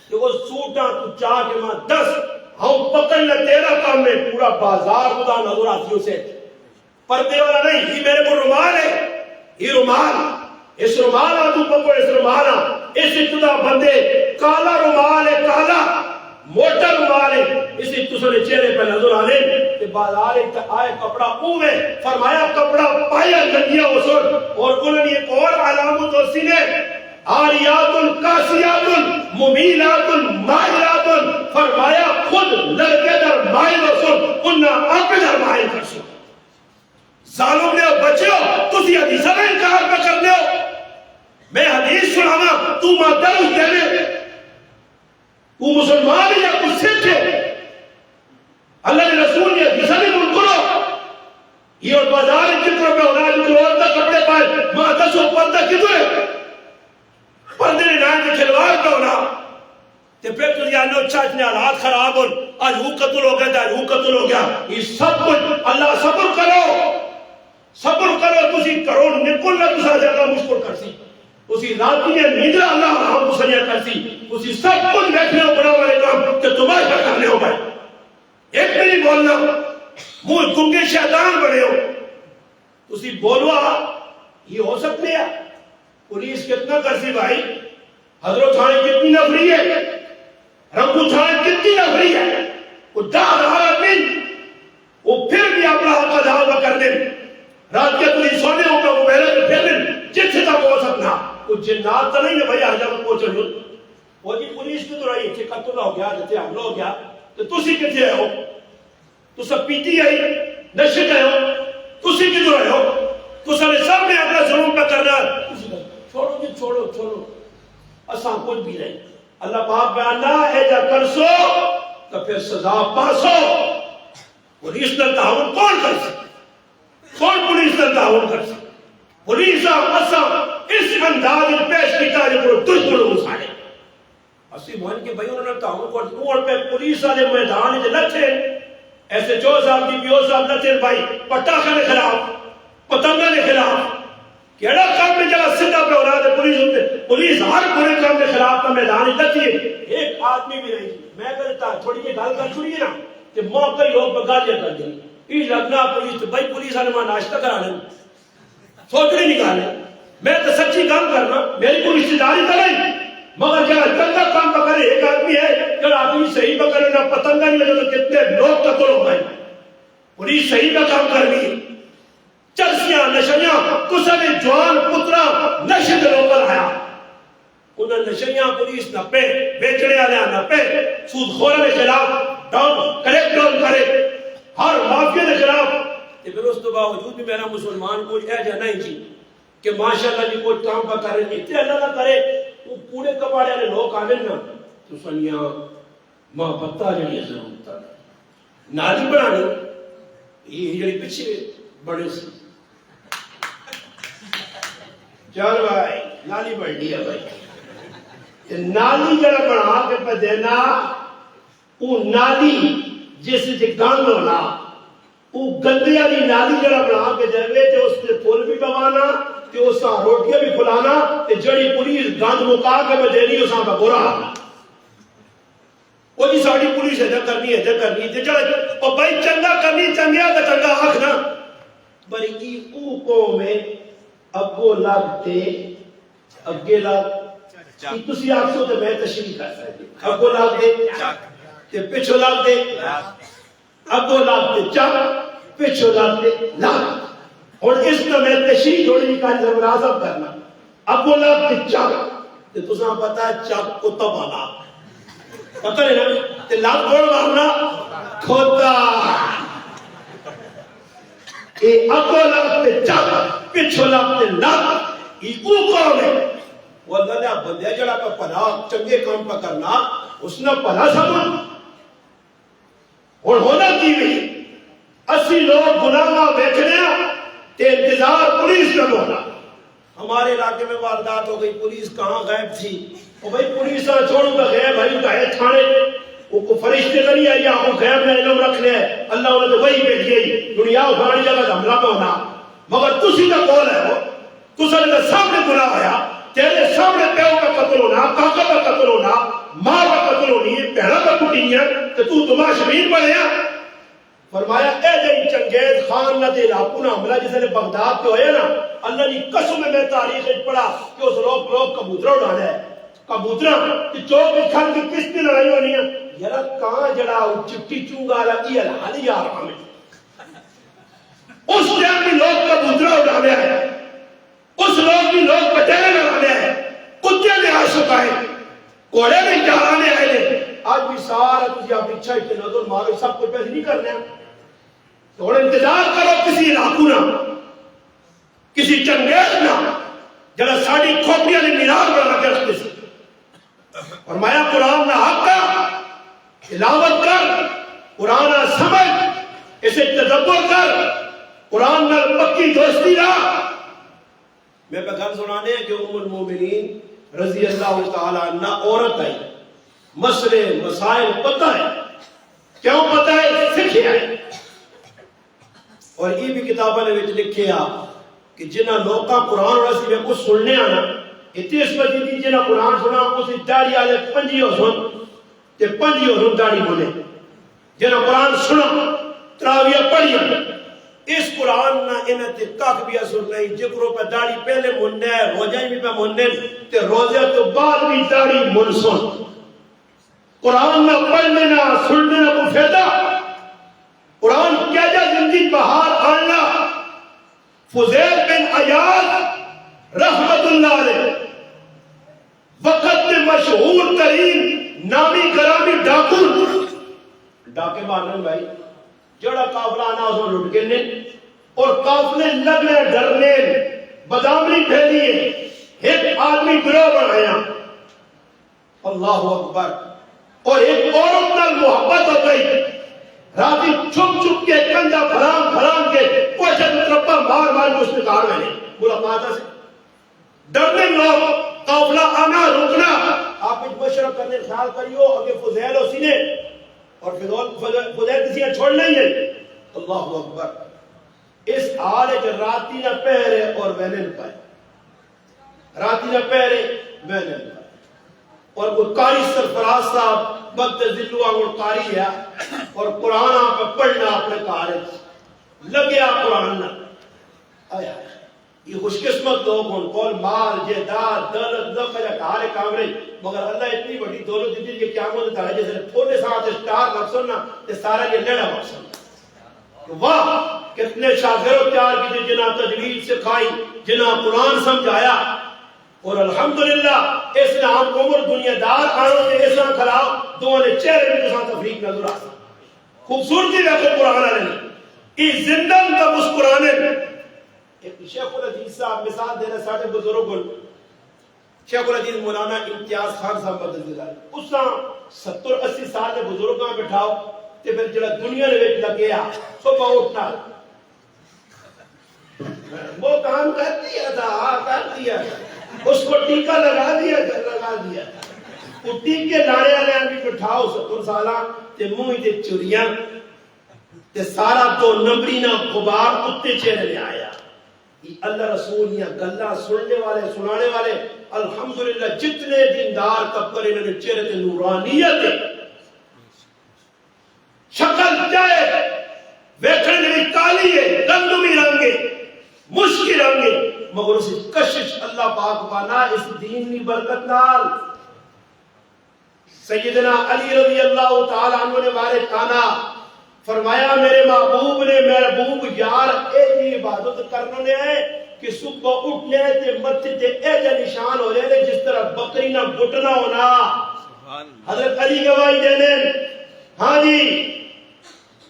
کہ وہ سوٹاں تو چاہ کے ماں 10 ہم پکڑنا تیرا کام میں پورا بازار خدا نظر آتی اسے پردے والا نہیں یہ میرے کو رومال ہے یہ رومال اس رومال تو پکڑ اس رومال اس ابتدا بندے کالا رومال ہے کالا موٹا رومال ہے اسی تسلے چہرے پہ نظر آنے کہ بازار آئے کپڑا اوے فرمایا کپڑا پایا ننگیا اسر اور انہوں نے ایک اور علامت اسی نے آریات کاسیات ممیلات مائلات فرمایا خود لڑکے در مائل اسر انہاں آپ در مائل کرسو ظالم نے بچے ہو تسی حدیثہ میں انکار پہ کرنے ہو میں حدیث سنانا تو مادرس دینے وہ مسلمان ہے یا کچھ سکھ ہے اللہ نے رسول نے حدیثہ میں منکر ہو یہ اور بازار کتنے پہ ہونا ہے جو عورتہ کپڑے پائے مادرس و پردہ کتنے پردے نے نائن کے کھلوار پہ ہونا تو پھر تو یہ انہوں چاہ اتنے حالات خراب ہو آج وہ قتل ہو گیا آج وہ قتل ہو گیا یہ سب کچھ اللہ صبر کرو تسی کرو نکل نہ تسا جگہ مشکل کرسی اسی راتی میں نیدر اللہ رحم سنیا کرسی اسی سب کچھ بیٹھنے ہو بڑا والے کام کہ تمہیں کیا کرنے ہو بھائی ایک میں نہیں بولنا منہ گنگے شیطان بڑے ہو اسی بولوا یہ ہو سکتے ہیں پولیس کتنا کرسی بھائی حضرت تھانے کتنی نفری ہے رنگو تھانے کتنی نفری ہے وہ 10,000 دن وہ پھر بھی اپنا حق ادا کر دیں رات کے پولیس سونے ہو گا وہ محرے پھر دن جس سے تک ہو سکنا وہ جنات تو نہیں ہے بھائی آجا میں پہنچ لوں وہ جی پولیس کی تو رہی کہ قتل ہو گیا جتے حملہ ہو گیا تو تسی کتنے ہو تو سب پیٹی آئی نشے گئے ہو تسی کتنے رہے ہو تو سب نے اپنا ظلم پہ کرنا چھوڑو جی چھوڑو اساں کچھ بھی نہیں اللہ پاک بیانہ ہے جا کرسو تو پھر سزا پاسو پولیس کا تعاون کون کر سکتا کون پولیس کا تعاون کر سکتا پولیس اساں اس انداز پیش کیتا جو پر دشمنوں مسائے اسی مان کے بھائی انہوں نے تعاون کر دیا اور پہ پولیس والے میدان جو لٹھے ایسے 4 صاحب کی پیو صاحب لٹھے بھائی پٹاخہ کے خلاف پتنگہ کے خلاف کیڑا کام میں جگہ سدھا پہ ہو رہا تھا پولیس ہر برے کام کے خلاف کا میدان لٹھی ہے ایک آدمی بھی نہیں میں کہتا تھوڑی یہ گل کر چھوڑیے نا کہ موقع لوگ بگالیاں کر دیں یہ لگنا پولیس بھائی پولیس والے ماں ناشتہ کرا لیں سوچنے نکالے میں تو سچی کام کرنا میری کوئی رشتہ داری تو نہیں مگر کیا چنگا کام پکڑے ایک آدمی ہے کہ آدمی صحیح پکڑے نہ پتنگا نہیں لگے تو کتنے لوگ قتل ہو گئے پولیس صحیح کا کام کر رہی ہے چرسیاں نشیاں کسے جوان پترا نشے دے لوگ آیا انہوں نشیاں پولیس نہ پہ بیچڑے آلیا نہ پہ سود خورے کے خلاف ڈاؤن کریکٹ ڈاؤن کرے ہر مافیا کے خلاف کہ پھر اس تو باوجود بھی میرا مسلمان کوئی ایجا نہیں جی کہ ماشاءاللہ جی کوئی کام پہ کرے اتنے اللہ نہ کرے وہ پورے کپاڑے والے لوگ آنے نا تو سنیا ماں پتہ جڑی ضرورت ہے نالی بنانی یہ جڑی پیچھے بڑے سے چل بھائی نالی بڑھنی ہے بھائی نالی جڑا بنا کے پہ دینا وہ نالی جس سے گند ہونا وہ گندی والی نالی جڑا بنا کے دے تے اس تے پھول بھی پوانا تے اس کا روٹیاں بھی کھلانا تے جڑی پولیس گند مکا کے میں دینی اس کا برا وہ جی ساری پولیس ہے کرنی تے جڑا او بھائی چنگا کرنی چنگیا تے چنگا آکھنا بری کی او قوم ہے اگو لگتے اگے لگ کہ تسی آکھو تے میں تشریح کر سکتا اگو لگتے تے پیچھے لگتے اگو لگتے چک پیچھے لگتے لگ اور اس میں میں تشریح تھوڑی کا مناسب کرنا اگو لگتے چک تے تساں پتہ ہے چک کو تبالا پتہ ہے نا تے لگ کون مارنا کھوتا اے اگو لگتے چک پیچھے لگتے لگ یہ او قوم ہے وہ اللہ نے بندے جڑا پہ پلا چنگے کام پہ کرنا اس نے پلا سمجھ اور ہونا کی بھی اسی لوگ گناہ ویکھنے تے انتظار پولیس کا ہونا. ہمارے علاقے میں واردات ہو گئی, پولیس کہاں غائب تھی؟ وہ بھائی پولیس چھوڑوں گا غیب بھائی کا ہے تھانے, وہ کو فرشتے نہیں آئی آپ کو غیب میں علم رکھ لے, اللہ انہیں تو وہی بھیج گئی دنیا افرانی جگہ حملہ پہ ہونا. مگر تسی کا قول ہے وہ تسا نے سامنے گناہ ہویا, تیرے سامنے پیو کا قتل ہونا, کاکا کا قتل ہونا, ماں کا قتل ہونی ہے, بہنا کا کٹی ہے, کہ تو تماشبین بنیا. فرمایا اے جی چنگیز خان نہ دے لاکو نہ حملہ جسے نے بغداد پہ ہویا نا, اللہ نے قسم میں تاریخ پڑھا کہ اس لوگ کبوترہ اڑانا ہے. کبوترہ کہ چوک کھل کی کس کی لڑائی ہونی ہے یار کہاں جڑا چٹی چونگا رہا یہ الحال یار ہمیں اس ٹائم بھی لوگ کبوترہ اڑانے ہیں, اس لوگ بھی لوگ پٹیرے لڑانے ہیں, کتے نے عاشق آئے, کوڑے میں جارانے آئے لے. آج بھی سارا تجھے اپنی اچھا کے نظر مارو سب کچھ پیسے نہیں کرنے ہیں. تھوڑا انتظار کرو کسی علاقوں نہ, کسی چنگیز نہ جڑا ساڑی کھوپڑیاں نے مینار بنا کے رکھتے سے. فرمایا قرآن نہ حق کا تلاوت کر, قرآن نہ سمجھ, اسے تدبر کر, قرآن نہ پکی دوستی رہا. میں پہ گھر سنانے ہیں کہ ام المومنین رضی اللہ تعالیٰ عنہ عورت آئی, مسئلے مسائل پتہ ہے, کیوں پتہ ہے سکھے آئے. اور یہ بھی کتابہ نے وچ لکھے آ کہ جنہ لوکا قرآن اور اسی میں کچھ سننے آنا اتنی اس وجہ دی جنہ قرآن سنا اسی داڑی آلے پنجی ہو سن تے پنجی ہو سن داڑی بولے. جنہ قرآن سنا تراویہ پڑھی اس قرآن نہ انہیں تے کاک بھی اثر نہیں, جکروں پہ داڑی پہلے مننے ہے روزہ بھی پہ مننے تے روزہ تو بعد بھی داڑی من سن. قرآن نہ پڑھنے نہ سننے نہ کوئی فیدہ. قرآن کیا جا زندگی بہار آنا. فضیل بن عیاض رحمت اللہ علیہ وقت میں مشہور ترین نامی گرامی ڈاکے مارنے بھائی جڑا قافلہ آنا اس میں لٹ کے نے اور قافلے لگنے ڈرنے بدامنی پھیلیے ایک آدمی گروہ بنایا. اللہ اکبر. اور ایک عورت نال محبت ہو گئی, راتی چھپ چھپ کے کنجا پھلان کے کوشت ترپا مار مار کو اس نے کار میں نے ملاقاتہ سے ڈرنے لوگ قافلہ آنا رکنا. آپ ایک مشرق کرنے خیال کریو اگر فضیل ہو سینے اور فضیل کسی نے چھوڑ نہیں ہے. اللہ اکبر. اس حال ہے کہ راتی نہ پہرے اور وینے نہ پائے, راتی نہ پہرے وینے نہ پائے. اور وہ قاری سرفراز صاحب وقت ذلو آنگوڑ قاری ہے اور قرآن آپ پڑھنا اپنے کارج لگیا قرآن نہ آیا. یہ خوش قسمت لوگ ہوں کول مال جیداد دولت نفع کارے کامرے, مگر اللہ اتنی بڑی دولت دیتی کہ قیامت تعالی جیسے تھوڑے ساتھ اسٹار لفظوں نا تے سارا یہ لڑا مقصد. واہ کتنے شاگردوں تیار کی جنہ تجوید سکھائی, جنہ قرآن سمجھایا. اور الحمدللہ اس نے ہم عمر دنیا دار آنوں کے ایسا کھلاؤ دونوں نے چہرے میں کسان تفریق نظر آتا. خوبصورتی رکھو قرآن آنے اس زندن کا مسکرانے میں. ایک شیخ العزیز صاحب مثال دینا ساڑھے بزرگوں شیخ العزیز مولانا امتیاز خان صاحب بدل اس نے 70-80 سال کے بزرگاں بٹھاؤ تے پھر جڑا دنیا نے ویٹ لگیا صبح اٹھنا وہ کام کر دیا تھا اس کو ٹیکہ لگا دیا. وہ ٹیکے لانے والے بھی بٹھاؤ 70 سالہ تے منہ تے چوریاں تے سارا تو نمبری نہ غبار کتے چہرے میں آیا. یہ اللہ رسول یا گلہ سننے والے سنانے والے الحمدللہ جتنے دیندار طبقے انہوں نے چہرے تے نورانیت شکل جائے ویکھنے میں کالی ہے گندمی رنگے مشکل رنگے مگر اسے کشش اللہ پاک بانا اس دین کی برکت نال. سیدنا علی رضی اللہ تعالیٰ عنہ نے بارے کانا فرمایا میرے محبوب نے محبوب یار اے جی عبادت کرنے نے ہے کہ صبح اٹھنے تے متھے تے اے جا نشان ہو جائے جس طرح بکری نہ گھٹنا ہونا. حضرت علی گواہی دینے ہاں جی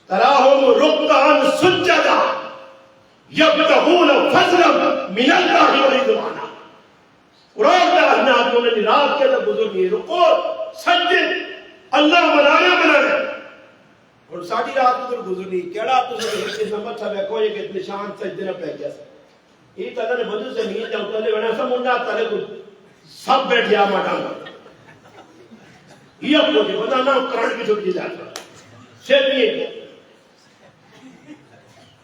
تراہم رکعان سجدہ یبتغون فضلا من اللہ ورضوانا. قرآن کا اہم آدموں نے رات کے اندر بزرگی رکو سجد اللہ منانے اور ساری رات ادھر گزرنی کیڑا تو اس نمبر تھا بیکو یہ کہ نشان سجدے نہ پہ گیا یہ تو اللہ نے بدل سے نیت جاؤں تلے بنا سب منڈا تلے کو سب بیٹھیا ماٹانا یہ کو جو بتا نہ کرنٹ کی چھوٹی جاتا سے بھی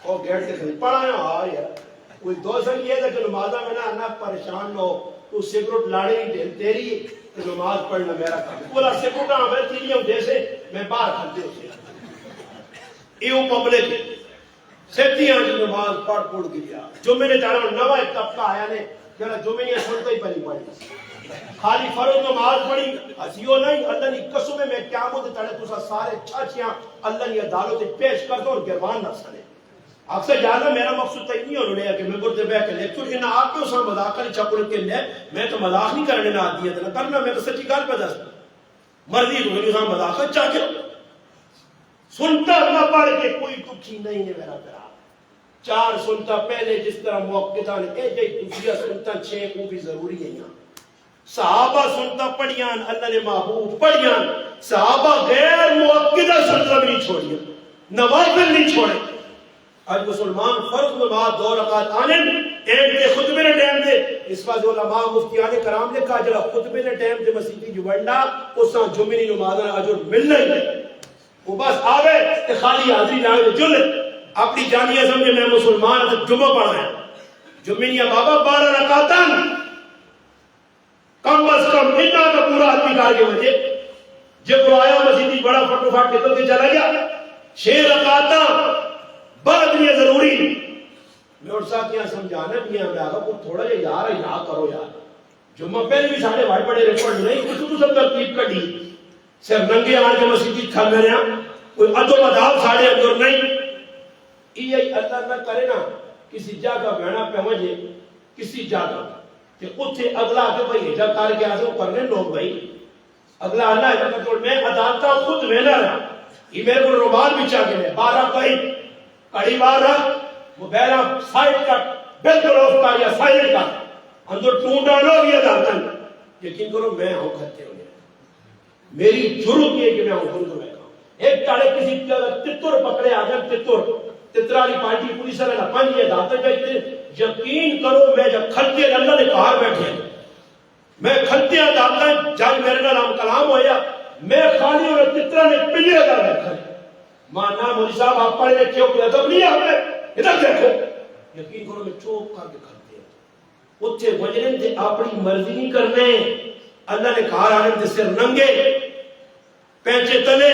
او گیٹ سے پڑھایا ہاں یار کوئی دو سن یہ تھا کہ نمازہ میں نہ پریشان نہ ہو تو سگریٹ لاڑے نہیں تیری تو نماز پڑھنا میرا کام بولا سگریٹ نہ میں تیری ہوں جیسے میں باہر کھلتے ہوں ایو پبلک سیتیاں جو نماز پڑھ گیا جو میں نے جانا نوا ایک طبقہ آیا نے جڑا جو میں نے سنتا ہی پڑھی خالی فرض نماز پڑھی ہسیو نہیں اللہ نے قسم میں قیامت تڑے تو سارے چھاچیاں اللہ نے عدالت پیش کر دو اور گروان نہ سنے اکثر جانا میرا مقصود تک نہیں ہونے کہ میں گردے بیٹھ کے لیکچر ان آپ کیوں سا مذاق کر چپڑ کے لے میں تو مذاق نہیں کرنے نہ آتی ہے کرنا میں تو سچی گل پہ دستا مرضی تو میری سام مذاق چاہ کے سنتا نہ پڑھ کے کوئی دکھی نہیں ہے میرا پیار چار سنتا پہلے جس طرح موقعہ نے اے جے دوسرا سنتا چھ کو بھی ضروری ہے یہاں صحابہ سنتا پڑھیاں اللہ نے محبوب پڑھیاں صحابہ غیر موقعہ سنتا بھی نہیں چھوڑیاں نوافل نہیں چھوڑے آج مسلمان فرض نماز 2 رکعت آنے ایک دے خطبے نے ٹائم دے اس بات علماء مفتیان کرام نے کہا جڑا خطبے نے ٹائم دے مسیحی جوڑنا اس سے جمعی نماز کا اجر ملنا ہی نہیں وہ بس آوے تے خالی حاضری لاوے جل اپنی جانیہ سمجھے میں مسلمان تے جمعہ پڑھایا جمعی بابا 12 رکعتاں کم از کم اتنا تو پورا آدمی کار کے وجہ جب وہ آیا مسیحی بڑا فٹو فاٹ نکل کے چلا گیا 6 رکعتاں بعد یہ ضروری میں اور ساتھ یہاں سمجھانا بھی ہے میں آگا کو تھوڑا جا یار یاد کرو یار جمعہ پہلے بھی ساڑھے بھائی بڑے ریکارڈ نہیں کچھ تو سب ترتیب کٹی صرف ننگے آن کے مسیحی کھا میں رہا کوئی ادو مداب ساڑھے اندر نہیں یہ اللہ نہ کرے نا کسی جگہ بہنا پہ مجھے کسی جگہ کہ اتھے اگلا آگے بھائی ہجا کار کے آسے وہ کرنے لوگ بھائی اگلا آنا ہے کہ میں عدالتہ خود میں نہ رہا یہ میرے کو رومال بھی چاہ کے 12 بھائی کڑی بار رکھ موبائل سائٹ کٹ بالکل آف کر یا سائلنٹ کر اندر ٹونڈا لو یہ دارتن یقین کرو میں ہوں کھتے ہوئے میری جرم یہ کہ میں ہوں خود کو بیٹھا ہوں ایک ٹاڑے کسی تتر پکڑے آ جائے تترالی پارٹی پولیس والا پنج یہ دارتن بیٹھتے یقین کرو میں جب کھلتے اللہ نے باہر بیٹھے میں کھلتے ہیں دارتن جج میرے نام کلام ہویا میں خالی اور تترا نے پلے اگر بیٹھا مانا مولی صاحب آپ پڑھے لکھے ہو کوئی ادب نہیں ہے آپ نے ادھر دیکھو یقین کرو میں چوک کر کے کھلتے ہیں اتھے وجرن تھے اپنی مرضی نہیں کرنے اللہ نے کہا رہا ہے سر ننگے پینچے تلے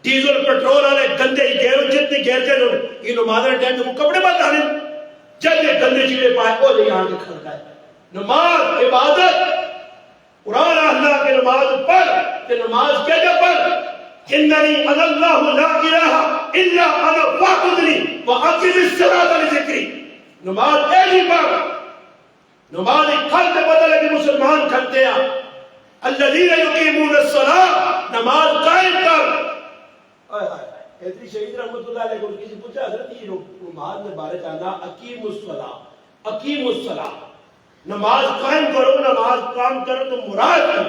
ڈیزل پیٹرول آنے گندے ہی گیرو جتنی گیرتے ہیں یہ نمازہ ٹائم میں کپڑے بات آنے جب یہ گندے چیزیں پائے وہ لے آنے کھل گئے نماز عبادت قرآن اللہ کے نماز پڑھ کہ نماز کہتے پڑھ اننی اللہ لا الہ الا انا فاعبدنی واقم الصلاۃ لذکری نماز ایلی پڑھ نماز کھلتے بدلے کہ مسلمان کھلتے ہیں الذین یقیمون الصلاۃ نماز قائم کر حضرت شہید رحمت اللہ علیہ کو کسی پوچھا حضرت یہ نماز میں بارے جانا اقیم الصلاۃ نماز قائم کرو نماز قائم کرو تو مراد ہے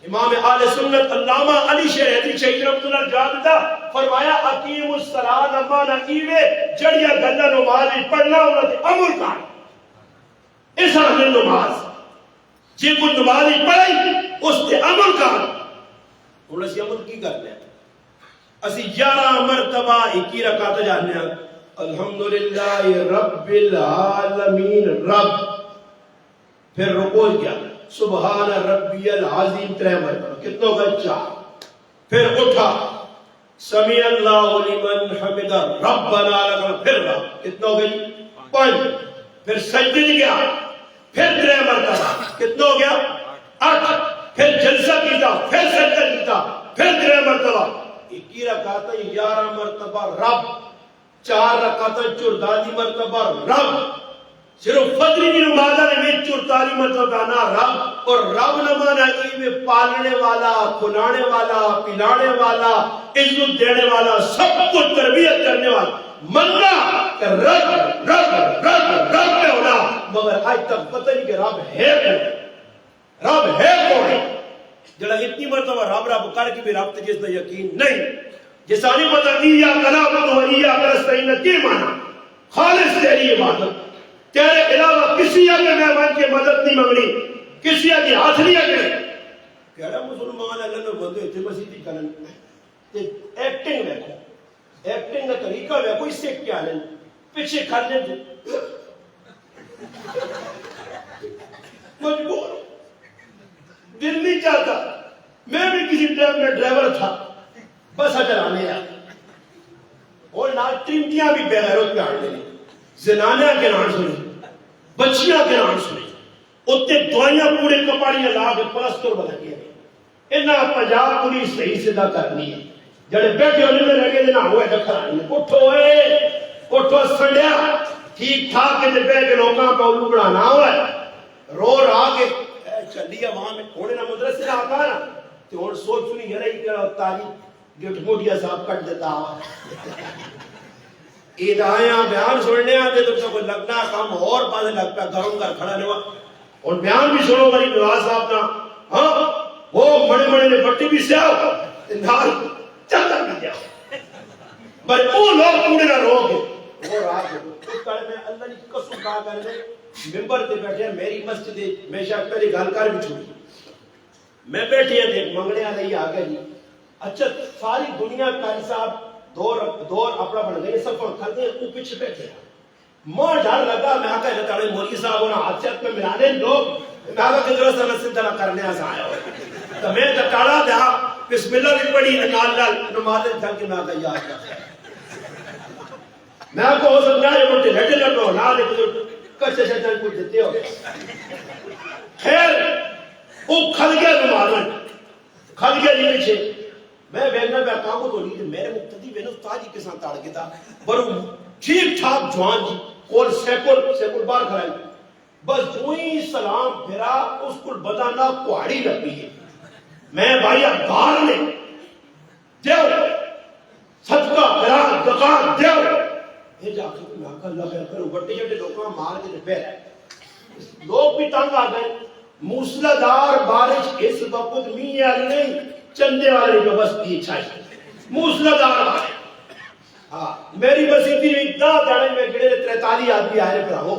امام اہل سنت علامہ علی شیر حضرت شہید رحمت اللہ جواب دیتا فرمایا اقیم الصلاۃ امانا کیوے جڑیا گلا نماز پڑھنا انہاں تے عمل کر اس ہے نماز جے کوئی نماز پڑھی اس تے عمل کر ہن اسی عمل کی کرنے ہیں اسی 11 مرتبہ 21 رکعت جانے ہیں الحمدللہ رب العالمین رب پھر رکوع کیا سبحان ربی العظیم 3 مرتبہ کتنوں کا 4 پھر اٹھا سمیع اللہ لمن حمدہ ربنا لک پھر رب کتنوں گئی 5 پھر سجدے گیا پھر 3 مرتبہ کتنوں ہو گیا 8 پھر جلسہ کیتا پھر سجدہ کیتا پھر 3 مرتبہ 21 رکعت 11 مرتبہ رب 4 رکعت 44 مرتبہ رب صرف فجر کی نماز میں 44 مرتبہ نا رب اور رب نمانا میں پالنے والا کھلانے والا پلانے والا عزت دینے والا سب کو تربیت کرنے والا مننا کہ رب رب رب رب پہ ہونا مگر آج تک پتہ نہیں کہ رب ہے کون رب ہے کون جڑا اتنی مرتبہ رب رب کر کے بھی رب تے جس کا یقین نہیں جسا نہیں پتا ایاک نعبد و ایاک نستعین کی معنی خالص تیری عبادت، تیرے علاوہ کسی کے مہمان کی مدد نہیں منگنی، کسی کے ہاتھ نہیں اگڑے. کہڑا مسلمان اللہ نے بندے اتنے مسیحی کرن ایکٹنگ دیکھو، ایکٹنگ کا طریقہ دیکھو، اس سے کیا لیں پیچھے کھڑنے دو مجبور، دل نہیں چاہتا. میں بھی کسی ٹائم میں ڈرائیور تھا، بس چلانے آ اور نال ٹنٹیاں بھی بغیرت پہ آڑ لیں، زنانیاں کے نام سنیں، بچیاں کے نام سنیں، اتنے دوائیاں پورے کپاڑیاں لا کے پلستر بنا کے انہاں پنجاب پولیس صحیح سیدھا کرنی ہے. جڑے بیٹھے ہونے میں لگے نہ ہوئے دکھرانی ہے. اٹھو سنڈیا ٹھیک ٹھاک کے بہ کے لوکاں پہ الو بڑھانا ہوا ہے، رو رہا کے چلی عوام ہونے نہ مدرسے آتا نا تو ہوں سوچ نہیں ہے رہی کہ تاریخ گٹ موٹیا صاحب کٹ دیتا ہوا ادایاں بیان سننے آتے تو کوئی لگنا کام اور پاسے لگ پیا گھروں گھر کھڑا نہیں ہوا. اور بیان بھی سنو غریب نواز صاحب کا، ہاں وہ بڑے بڑے نے بٹی بھی سیاؤ نال چکر بھی جاؤ بھائی وہ لوگ پورے نہ رو گے وہ رات میں اللہ نے قسم کہا کرنے ممبر تے بیٹھے میری مسجد میں شاید پہلے گل کر بھی چھوڑی میں بیٹھے ہیں دیکھ منگنے آنے آ گئے جی. اچھا ساری دنیا قاری صاحب دور اپنا بن گئے سب کھل گئے وہ پیچھے بیٹھے ماں ڈر لگا. میں آقا ہے تاڑے مولوی صاحب ہونا حادثت میں ملانے لوگ میں آقا کنجرہ سے نصیب طرح کرنے آسا آیا ہو تو میں تٹاڑا دیا بسم اللہ بھی پڑھی نال نمازیں چل کے میں آقا یاد کرتا میں آپ کو ہو سکتا ہے یہ مجھے ہیٹے لگو نال کچھے شیطان کچھ دیتے ہو. خیر وہ کھل گیا نمازن کھل گیا جی پیچھے میں بیٹھنا پہ کاموں تو نہیں تھے میرے مقتدی بین استادی کے ساتھ تاڑ کے تھا برو ٹھیک ٹھاک جوان جی اور سیکل بار کھڑائی بس دوئی سلام پھرا اس کو بدانا کوہڑی لگی ہے. میں بھائی اخبار میں دیو صدقہ پھرا دکان دیو یہ جا کے میں آقا اللہ خیر کرو بٹے جبٹے لوگاں مار کے پیر لوگ بھی تنگ آ گئے. موسلادھار بارش اس وقت می آئی نہیں چندے والے جو بس کی چھائی موسلادھار بارش. ہاں میری مسیحی میں اتنا تڑے میں گڑے 43 آدمی آئے پر ہو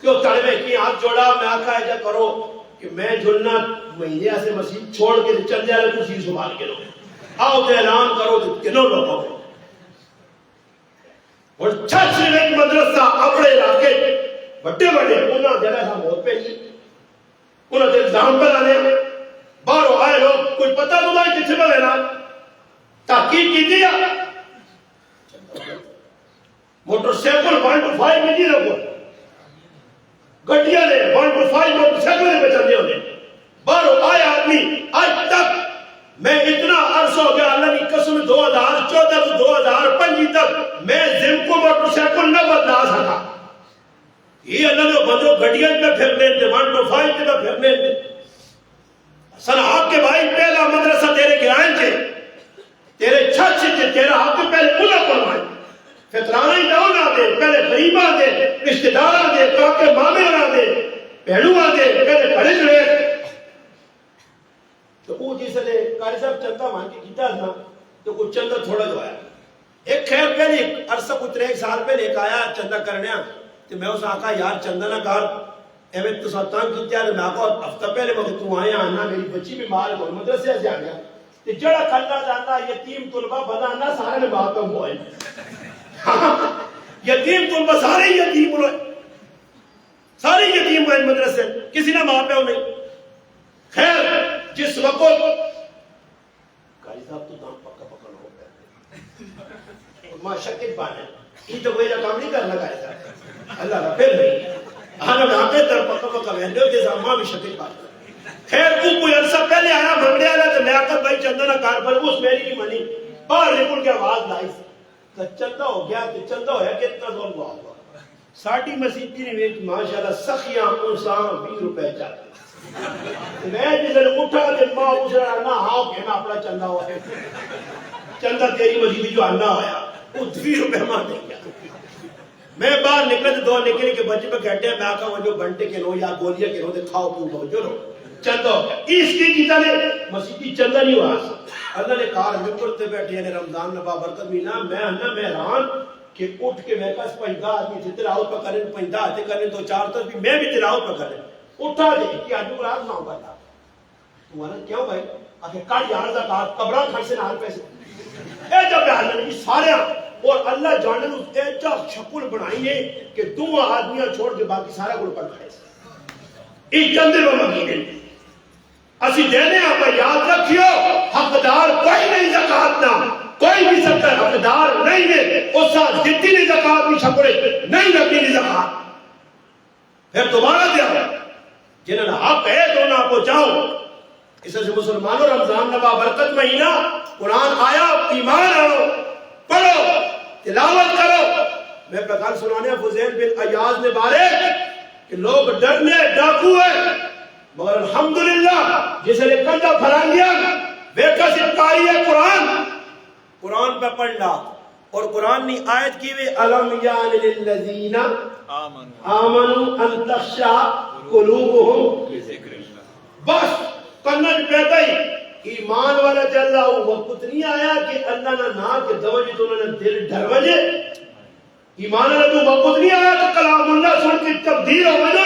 کیوں تڑے میں کی ہاتھ جوڑا میں آقا ایجا کرو کہ میں جھلنا مہینے سے مسیح چھوڑ کے چندے والے کو سی سنبھال کے لو آؤ تو اعلان کرو تو کنوں لوگ ہو اور چھت سے ایک مدرسہ اپنے علاقے بڑے بڑے انہاں جگہ ہم موت پہ جی انہاں دے الزام پر آنے باہروں آئے لوگ کوئی پتہ تو بھائی کچھ میں لینا تحقیق کی دیا موٹر سیکل 1-5 میں نہیں رکھو گھٹیا نے 1-5 موٹر سیکل میں چل دیا انہیں باہروں آئے آدمی آج تک میں اتنا عرص ہو گیا اللہ کی قسم 2014 تو 2025 تک میں زم کو موٹر سیکل نہ بدلا سکا. یہ اللہ نے بندوں گھٹیا میں پھرنے تھے 1-5 میں پھرنے تھے. صلاح کے بھائی پہلا مدرسہ تیرے گرائن تھے تیرے چھت سے تیرا حق پہلے اولا پڑھوائیں فطرانہ ہی نہ دے پہلے غریبہ دے رشتہ دارہ دے کاکے مامے نہ دے پہلوہ دے پہلے پڑھے جڑے تو وہ جیسے لے قاری صاحب چندہ مان کے کیتا تھا تو کچھ چندہ تھوڑا جو آیا ایک خیر پہلے عرصہ کچھ 3 سال پہلے ایک آیا چندہ کرنے تو میں اس آقا یار چندہ نہ کر ایویں تو ساتان کیتا ہے میں آقا ہفتہ پہلے وقت تو آیا آنا میری بچی بیمار ہے مدرسے سے آ گیا تو جڑا کرنا جانا یتیم طلبہ بدانا سارے نے بات کم ہوئے یتیم طلبہ سارے یتیم ہوئے سارے یتیم ہوئے مدرسے کسی نے ماں پہ نہیں. خیر جس وقت قاری صاحب تو دام پکا پکا ہو گیا ماں شکل پانے یہ تو کوئی کام نہیں کرنا قاری صاحب اللہ کا پھر نہیں آنا میں آتے در پکا پکا وینڈے ہو جیسا ماں بھی شکل پانے. خیر وہ کوئی عرصہ پہلے آیا بھنگڑے آیا تو میں آقا بھائی چندہ نہ کار پر اس میری کی منی باہر نکل کے آواز لائی تو چندہ ہو گیا تو چندہ ہو گیا کتنا زور ہوا ہوا ساڑھی مسیح کی نویج ماشاءاللہ سخیاں انسان 20 روپے چاہتے میں جسے اٹھا دے ماں اسے آنا ہاں کہنا اپنا چندہ ہوا ہے چندہ تیری مسیح جو آنا ہویا وہ 20 روپے ماں دے گیا. میں باہر نکلے تو 2 نکلے کے بچے پہ کہتے ہیں میں آقا وہ جو گھنٹے کے لو یا گولیاں کے لو دے کھاؤ پیوں بہت جو لو چندہ اس کی نے مسیحی چندہ نہیں ہوا اللہ نے کہا ممبر تے بیٹھے ہیں رمضان نبا برکت مہینہ میں حیران کہ اٹھ کے میں کس پنجدہ آدمی تھے تلاوت پہ کریں پنجدہ آتے کریں دو چار تسبیح میں بھی تلاوت پہ کریں اٹھا دے کہ آج رات نہ ہوگا تھا تمہارا کیوں بھائی آخر کاٹ یار زکات قبران کھڑ سے نال پیسے اے جب بیان نہیں سارے اور اللہ جانے نو ایجا شکل بنائی ہے کہ دو آدمیاں چھوڑ کے باقی سارا گل پر کھڑے اس چندے میں مگینے اسی دینے آپ یاد رکھیو حقدار کوئی نہیں زکات نہ کوئی بھی سکتا حقدار نہیں ہے اس ساتھ جتنی نہیں زکات بھی شکرے نہیں رکھی نہیں زکات پھر دوبارہ دیا جنہوں نے حق ہے تو نہ پہنچاؤ اس سے مسلمانوں رمضان نبا برکت مہینہ قرآن آیا ایمان آؤ پڑھو تلاوت کرو میں پہل سنانے فضیل بن عیاض نے بارے کہ لوگ ڈرنے ڈاکو ہے مگر الحمدللہ جسے نے کندہ پھلان دیا ویکا سے قاری ہے قرآن پہ پڑھنا اور قرآن نے آیت کی وے الم یان للذین آمنوا ان تخشع قلوبهم لذکر اللہ بس کنن پیدا ہی ایمان والا جل وہ وقت نہیں آیا کہ اللہ نہ نا کے دوجی تو انہوں نے دل ڈر وجے ایمان والا تو وقت نہیں آیا کہ کلام اللہ سن کے تبدیل ہو گئے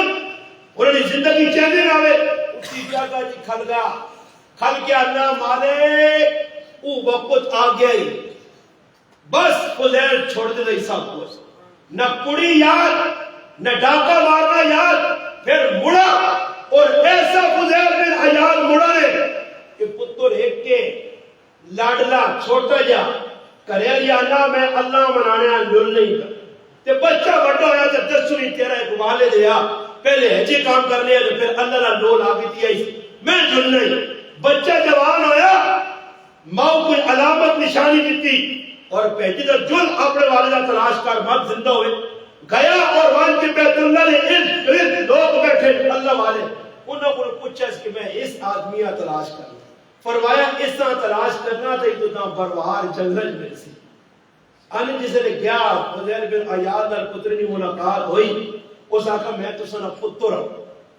انہوں نے زندگی چیزیں نہ ہوئے اسی جگہ جی کھل گیا نہ مالے وہ وقت آ گیا ہی بس فضیل چھوڑ دے دے سب کچھ نہ کڑی یاد نہ ڈاکہ مارنا یاد پھر مڑا اور ایسا فضیل بن عیاض مڑا ہے کہ پتر ایک کے لاڈلا چھوٹا جا کرے لیا نہ میں اللہ منانے لل نہیں کر تے بچہ بڑا ہویا تے دسویں تیرا ایک والے دیا پہلے ہجی کام کر لیا تو پھر اللہ نہ لول آ بھی دیا میں جل نہیں بچہ جوان ہویا ماں کوئی علامت نشانی دیتی اور پہنچی تو جل اپنے والدہ تلاش کر مت زندہ ہوئے گیا اور وان کے بیت اللہ نے ارد لوگ بیٹھے اللہ والے انہوں کو پوچھا اس کہ میں اس آدمیہ تلاش کروں فرمایا اس طرح تلاش کرنا تھا تو نہ بروار جنگل میں سی آنے جسے نے گیا فضیل بن عیاض نال پترنی ملاقات ہوئی اس آقا میں تو سنا پتر ہوں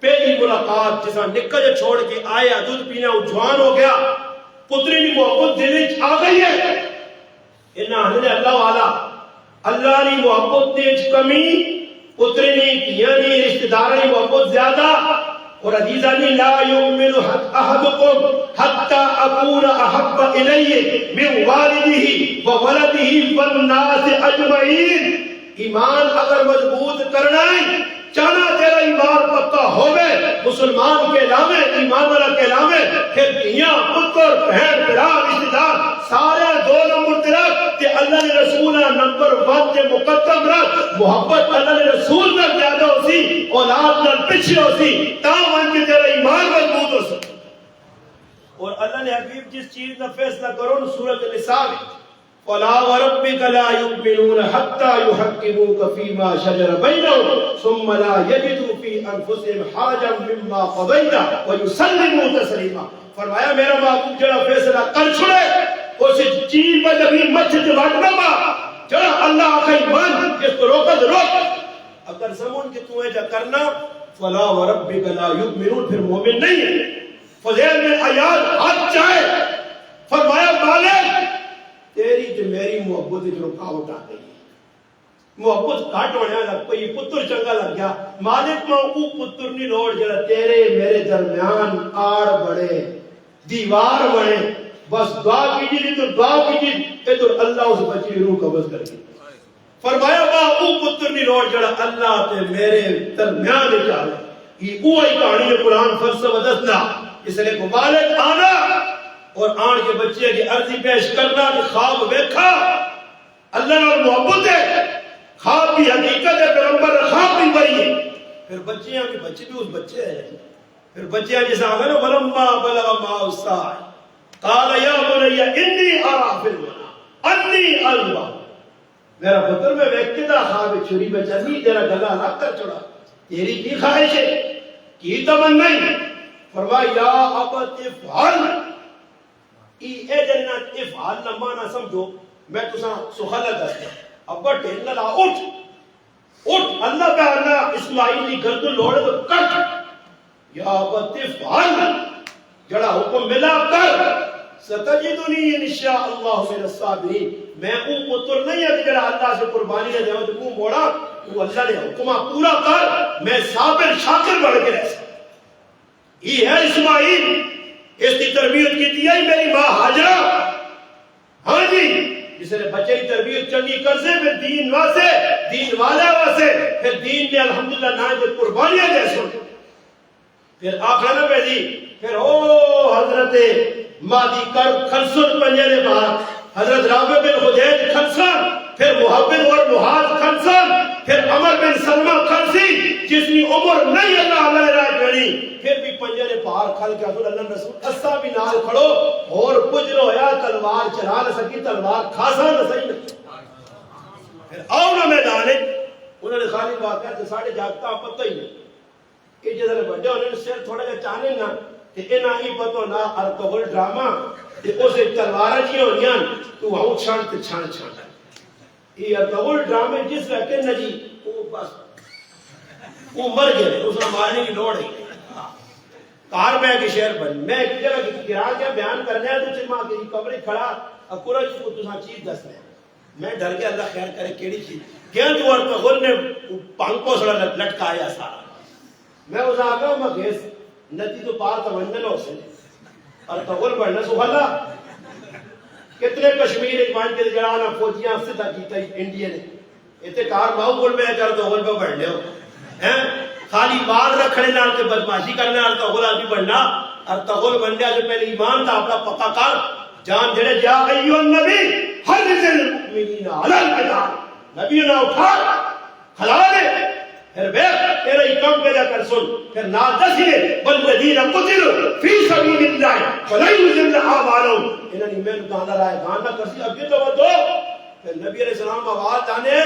پہلی ملاقات جسا نکل چھوڑ کے آیا دودھ پینا وہ جوان ہو گیا پترنی محبت دل آ گئی ہے انہاں نے اللہ والا اللہ نے محبت دیج کمی پترنی تیانی رشتہ دارانی محبت زیادہ اور عزیزانی لا یؤمن احدکم حتی اکون احب الیہ من والدہ وولدہ والناس اجمعین ایمان اگر مضبوط کرنا ہے چانا تیرا ایمان پکا ہوئے مسلمان کے لامے ایمان والا کے لامے پھر دنیا پتر بہن برا رشتہ دار سارے دو نمبر ترک کہ اللہ نے رسولہ نمبر 1 کے مقدم رکھ محبت اللہ نے رسول نہ زیادہ ہو سی اولاد نہ پیچھے ہو سی تاہم ان کے تیرا ایمان مضبوط ہو سکتا اور اللہ نے حبیب جس چیز کا فیصلہ کرو سورۃ النساء وَلَا وَرَبِّكَ لَا يُؤْمِنُونَ حَتَّى يُحَكِّمُوكَ فِي مَا شَجَرَ بَيْنَهُمْ ثُمَّ لَا يَجِدُوا فِي أَنفُسِهِمْ حَاجَةً مِّمَّا قَضَيْتَ وَيُسَلِّمُوا تَسْلِيمًا فرمایا میرا محبوب جڑا فیصلہ کر چھڑے اس چیز پر لگی مچھ جوان نہ ما جڑا اللہ آخر ایمان جس کو روکت روک اگر سمون کہ تو ایجا کرنا فَلَا وَرَبِّكَ لَا يُؤْمِنُونَ پھر مومن نہیں ہے فضیل بن عیاض ہاتھ چاہے فرمایا مالک تیری جو میری محبت جو رکاوٹ آ گئی محبت کٹ ہونے لگ کوئی پتر چنگا لگ گیا مالک میں وہ پتر نہیں لوڑ جڑا تیرے میرے درمیان آڑ بڑے دیوار بڑے بس دعا کیجیے تو دعا کیجیے تو اللہ اس بچی روح قبض کر گئی فرمایا وہ پتر نہیں لوڑ جڑا اللہ تے میرے درمیان چاہے یہ وہی کہانی ہے قرآن فلسفہ دسنا اس لیے کو مالک آنا اور آن کے بچے کی عرضی پیش کرنا کہ خواب ویکھا اللہ نے محبت ہے خواب بھی حقیقت ہے پیغمبر خواب بھی بری ہے پھر بچیاں بھی بچے بھی اس بچے ہیں پھر بچیاں جیسا آگا نا ولما بلغ معه السعی قال یا بنی انی ارى فی المنام انی اذبح میرا پتر میں ویکھتے دا خواب چھری میں چلی تیرا گلا لگ کر چھوڑا تیری کی خواہش ہے کی تمنا فرمایا یا ابت افعل اے جنت افعال لما نہ سمجھو میں تساں سخلا دستا ابا ٹھیل لا اٹھ اللہ پہ آنا اسماعیل کی گردن لوڑے تو کٹ یا ابت افعل، جڑا حکم ملا کر، ستجدنی انشاءاللہ من الصابرین، میں او پتر نہیں ہے جڑا اللہ سے قربانی نہ دیو تے منہ موڑا، تو اللہ نے حکمہ پورا کر، میں صابر شاکر بن کے رہ سکتا۔ یہ ہے اسماعیل، اس کی تربیت کی دیا ہی میری ماں ہاجرہ۔ ہاں جی، جس نے بچے کی تربیت چنگی کر سے، پھر دین واسے، دین والا واسے، پھر دین میں الحمدللہ نہ جو قربانیاں دے سن، پھر آخر نہ پہ جی، پھر او حضرت مادی کر خلصن پنجرے باہر، حضرت رابع بن خدیج خلصن، پھر محبت اور محاذ خلصن، پھر عمر بن سلمہ خلصی، جس کی عمر نہیں اللہ علیہ رائے گھڑی، پھر بھی پنجرے باہر کھل کے حضور اللہ رسول اسا بھی نال کھڑو، اور کچھ نہ ہویا، تلوار چلا نہ سکی، تلوار کھاسا نہ سکی نہ۔ پھر آؤ نہ میدانے، انہوں نے خالی بات کہا کہ ساڑھے جاگتا پتہ ہی نہیں، کہ جیسے بڑھے انہوں نے سر تھوڑا جا چانے نا، کہ اینا ہی پتہ نا ارکول ڈراما، کہ اسے تلوارہ جی ہونیاں، تو ہوں چھانتے چھان چھانتا۔ یہ ارکول ڈرامے جس رکھے نا جی، وہ بس وہ مر گئے، اس نے مارنے کی لوڑ ہے۔ کار میں کی شہر بن، میں ایک جگہ گرا کے بیان کرنے ہے تو چلمہ کی کمرے کھڑا اکورج کو تساں چیز دس رہے ہیں، میں ڈر کے اللہ خیر کرے کیڑی چیز کیا جو ارکول نے پانکو سڑا لٹکایا سارا، میں اس آگا میں گیس ندی تو پار تمنن ہو سے ارکول بڑھنا سبحالہ، کتنے کشمیر ایمان کے جڑانا فوجیاں سے تا کیتا انڈیا نے، اتنے کار ماؤ گل میں کر تو گل پہ بڑھنے ہو، خالی بال رکھنے نال کے بدماشی کرنے نال تغول آدمی بننا، اور تغول بننے جو پہلے ایمان تھا اپنا پکا کر جان جڑے جا ایو النبی حرز المؤمنین علی القتال، نبی نہ اٹھا کھلا دے، پھر بیخ تیرے ہی کم پیدا کر سن، پھر نا دسیے والذین قتلوا فی سبیل اللہ فلن یضل اعمالهم، انہوں نے میں گانا رائے گانا کرسی ابھی تو وہ دو، پھر نبی علیہ السلام آواز آنے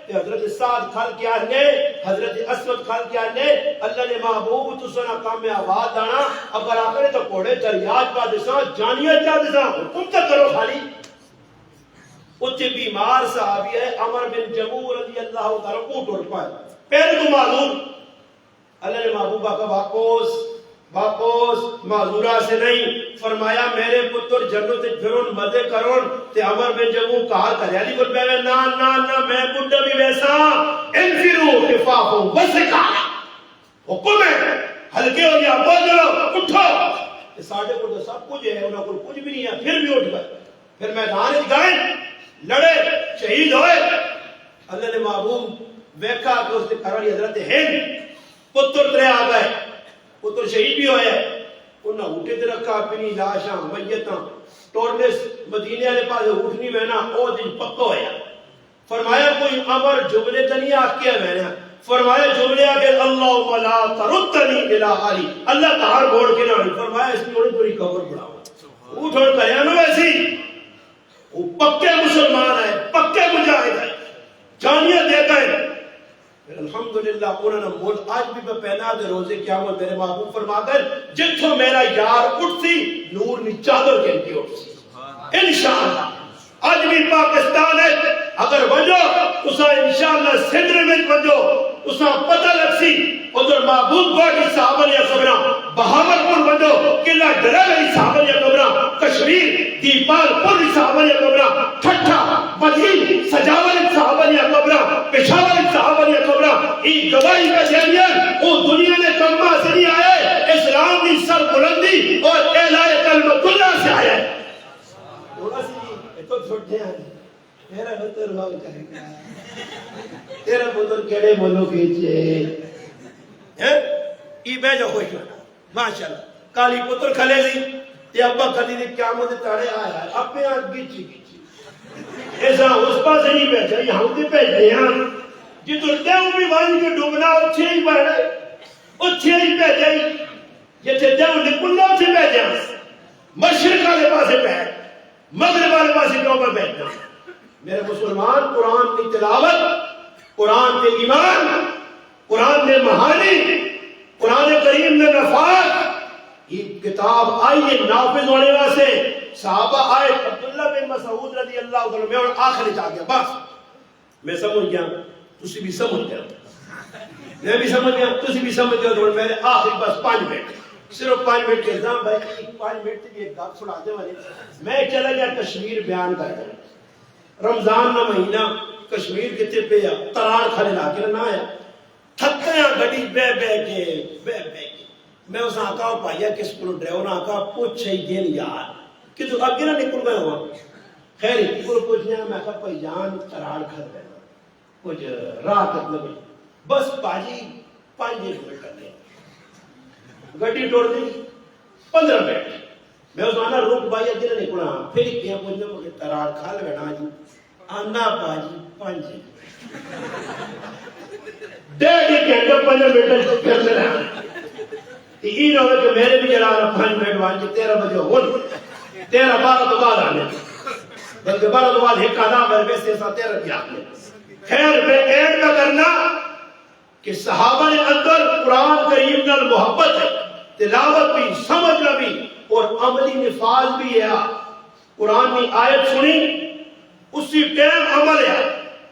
کہ حضرت سعد کھل کیا نے، حضرت اسود کھل کیا نے، اللہ نے محبوب تو سنا کام میں آواز آنا، اگر آخرے تو کوڑے دریاج کا دساں جانیت کیا دساں حکم تک کرو خالی۔ اچھے بیمار صحابی ہے عمر بن جمور رضی اللہ تعالیٰ کو ٹوٹ پائے، پہلے تو معذور، اللہ نے محبوبہ کا واپس معذورہ سے نہیں، فرمایا میرے پتر جنت پھرون مدے کرون، تے عمر بن جمور کہا کریالی کو پہلے نا نا نا میں بڑھا بھی ویسا، انفرو خفافو وسکارا، حکم ہے ہلکے ہو گیا بولو اٹھو، ساڑھے کو تو سب کچھ ہے انہوں کو کچھ بھی نہیں ہے، پھر بھی اٹھ گئے، پھر میدان گئے لڑے شہید ہوئے، اللہ نے محبوب ویکھا کہ اس نے کرالی حضرت ہند پتر ترے آ گئے، پتر شہید بھی ہوئے، انہاں اٹھے تے رکھا اپنی لاشاں میتاں ٹورنس مدینے والے پاس اٹھنی میں او دن پکا ہویا، فرمایا کوئی امر جملے تے نہیں آکیا میں نے، فرمایا جملے آگے اللہم لا تردنی الی علی، اللہ تہار موڑ کے نہ، فرمایا اس کی بڑی قبر بڑھاؤ، اٹھ اور کریا نو ایسی، وہ پکے مسلمان ہے، پکے مجاہد ہے، جانیت دے گئے، الحمدللہ انہوں نے موت آج بھی میں پہنا دے روزے قیامت میرے محبوب فرما کر جتھوں میرا یار اٹھتی نور نی چادر کے انکی اٹھتی انشاءاللہ۔ آج بھی پاکستان ہے اگر وجو اسا انشاءاللہ سندر میں وجو اسا پتہ لگ سی ادھر محبوب باقی صحابہ یا قبران بہاور پور وجو قلعہ ڈرے صحابہ یا قبران کشمیر دیپال پور صحابہ یا قبران ٹھٹھا بدین سجاول صحابہ یا قبران پشاور صحابہ یا قبران ای گواہی کا جانیان او دنیا نے کمہ سے نہیں آئے، اسلام کی سر بلندی اور اعلان کلمت اللہ سے آیا ہے۔ تو چھوٹے ہیں میرا بطر ہوا کرے گا تیرا بطر کیڑے بولو کیچے ای بے جو خوش ہونا ماشاءاللہ کالی پتر کھلے سی تے ابا کھلی دی قیامت تاڑے آیا اپنے آج گیچی ایسا اس پاس نہیں بیٹھا یہاں تے بیٹھے ہیں جدر دیو بھی وان کے ڈوبنا اچھے ہی بڑھے اچھے ہی بیٹھے یہ تے دیو نکلنا اچھے بیٹھے مشرق والے پاسے بیٹھ مغرب والے پاس کیوں پر بیٹھنا میرے مسلمان قرآن کی تلاوت، قرآن کے ایمان، قرآن میں معانی، قرآن کریم میں نفاذ، یہ کتاب آئی ہے نافذ ہونے واسے صحابہ آئے عبداللہ بن مسعود رضی اللہ عنہ میں اور آخری جا گیا بس میں سمجھ گیا تسی بھی سمجھ گیا میں بھی سمجھ گیا تسی بھی سمجھ گیا تو میں نے آخری بس 5 منٹ صرف 5 منٹ کے نظام بھائی 5 منٹ کی ایک گپ سنا دے والے میں چلا گیا کشمیر بیان کر دیا رمضان کا مہینہ کشمیر کتے پہ تراڑ کھلے لا کے نہ آیا تھکیا گڈی بہ کے میں اس آقا پایا کس کو ڈرائیور آقا پوچھ ہی دین یار کہ تو اگے نہ نکل گئے ہوا خیر کو پوچھنا میں کہا بھائی جان تراڑ کھل رہے کچھ راہ تک نہ بس باجی 5 منٹ کرنے گڈی ٹوڑ دی 15 منٹ میں اس آنا روک بھائی اگے نہ نکلا پھر کیا پوچھنا مجھے تراڑ کھل گنا جی آنا باجی 5 ڈیڑھ گھنٹہ 15 منٹ پھر سے رہا یہ نہ ہو کہ میرے بھی جڑا 5 منٹ وانچ 13 بجے ہو 13 12 تو بعد آنے بلکہ 12 تو بعد ایک آدھا بر سے 13 بھی آنے خیر میں ایڈ کا کرنا کہ صحابہ نے اندر قرآن کریم نال محبت ہے تلاوت بھی سمجھنا بھی اور عملی نفاذ بھی ہے قرآن کی آیت سنی اسی ٹائم عمل ہے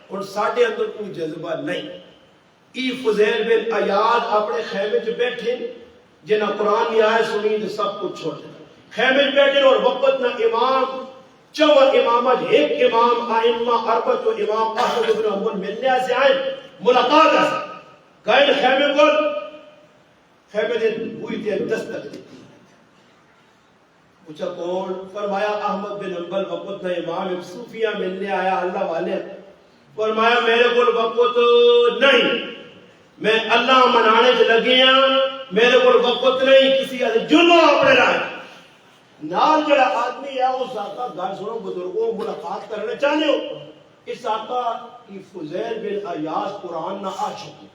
اور ساڑھے اندر کوئی جذبہ نہیں ای فضیل بن عیاض اپنے خیمے جو بیٹھے جنہ قرآن کی آیت سنی تو سب کچھ چھوڑ دے خیمے جو بیٹھے اور وقت نہ امام چوہ امامت ایک امام آئمہ اربت و امام احمد بن حنبل ملنے سے آئے ملاقات ہے گئے خیمے کو خیمے نے ہوئی تھی دستک دیتی پوچھا کون فرمایا احمد بن حنبل وقت نہ امام صوفیہ ملنے آیا اللہ والے فرمایا میرے کو وقت نہیں میں اللہ منانے سے لگے ہیں میرے کو وقت نہیں کسی جنو اپنے رائے نال جڑا آدمی ہے اس آقا گھر سنو بزرگوں ملاقات کرنے چاہنے ہو اس آقا کی فضیل بن عیاض قرآن نہ آ چکی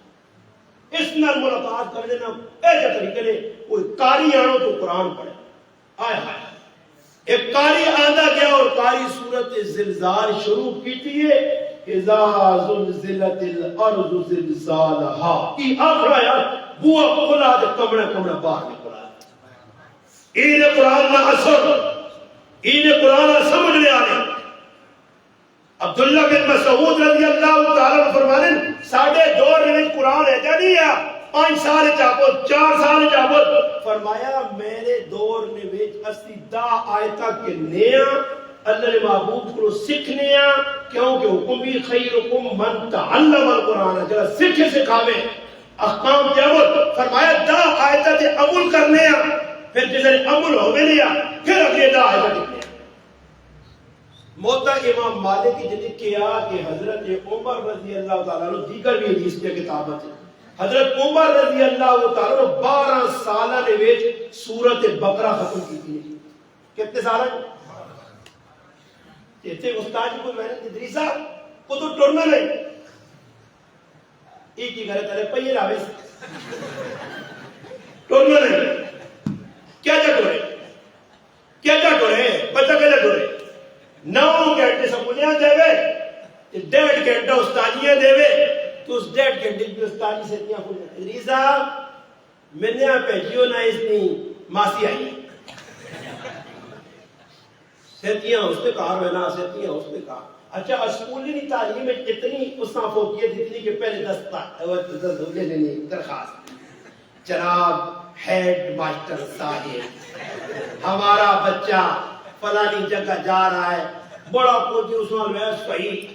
اس نال ملاقات کرنے نہ ایسے طریقے نے کوئی قاری آنو تو قرآن پڑھے آئے ہائے ایک قاری آدھا گیا اور قاری سورت زلزال شروع کی تھی اذا زلزلت الارض زلزالها یہ آخر آیا بوا کھلا دے کمڑا باہر نکلا این قرآن نہ اثر این قرآن نہ سمجھ لے آنے عبداللہ بن مسعود رضی اللہ تعالیٰ فرمانے ساڑھے دور میں قرآن ہے جا نہیں ہے 5 سال چاپو 4 سال چاپو فرمایا میرے دور نے بیچ اسی دا آیتہ کے نیا اللہ نے محبوب کو سکھنے ہیں کیونکہ حکم بھی خیرکم من تعلم القرآن جلہ سکھے سکھاوے احکام جاوت فرمایا دا آیتہ تے عمل کرنے ہیں پھر جسے عمل ہو بھی لیا پھر اگلے دا آیتہ لکھنے موتا امام مالک کی جنہیں کیا کہ حضرت عمر رضی اللہ تعالیٰ نے دیگر بھی حدیث کے کتابت ہے حضرت عمر رضی اللہ تعالیٰ نے 12 سالہ نے ویچ سورت بقرہ ختم کی تھی کتنے سالہ کہتے استاد جی کو میں نے ادریسہ کو تو ٹورنا نہیں ایک ہی گھر تلے پہیے راوے ٹورنا نہیں کیا جا ٹورے بچہ کیا جا ٹورے 9 گھنٹے سکونیاں دے وے 1.5 گھنٹہ استادیاں دے وے تو اس 1.5 گھنٹے کی استادی سے اتنیاں کھول جاتے ادریسہ میں نے پہچیو نہ اس نے ماسی آئی سیتیاں اس نے کہا رہنا سیتیاں اس نے کہا اچھا اسکولی تعلیم میں اتنی اسنا فوقیت اتنی کہ پہلے درخواست جناب ہیڈ ماسٹر صاحب ہمارا بچہ فلانی جگہ جا رہا ہے بڑا کوئی اس میں ویس صحیح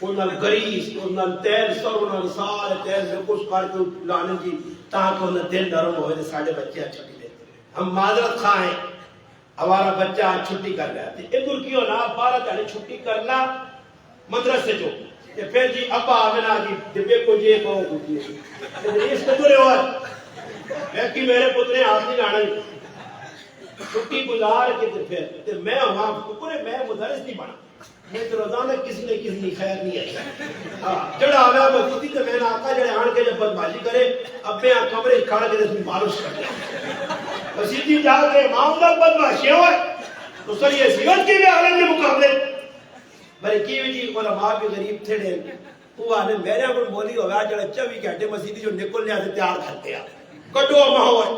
انہاں گریس انہاں تیل سر انہاں سارے تیل میں کچھ کر کے لانے جی تاکہ انہاں دل نرم ہوئے تھے ساڑھے بچے چھٹی دیتے ہم معذرت خواہیں ہمارا بچہ چھٹی کر گیا تھے ادھر کیوں نہ 12 گھنٹے چھٹی کرنا مدرسے جو پھر جی ابا آمنا جی ڈبے کو جی کہو کچھ نہیں اس کو ہوا میں کہ میرے پترے ہاتھ نہیں لانا چھٹی گزار کے پھر میں وہاں پورے میں مدرس نہیں بنا میں تو روزانہ کسی نے کسی خیر نہیں ہے جڑا آیا مسیدی تے میں نے آقا جڑے آن کے جب بدماشی کرے ابے کمرے کھڑ کے اس میں مالش کر دیا مسیدی جا کے امام دا بدماشی ہوئے تو سر یہ سیرت کی بھی عالم کے مقابلے بڑے کی بھی جی علماء بھی غریب تھے ڈے وہ آنے میرے کو بولی ہو گیا جڑا 24 گھنٹے مسیدی جو نکل لیا سے تیار کرتے ہیں کٹو ماں ہوئے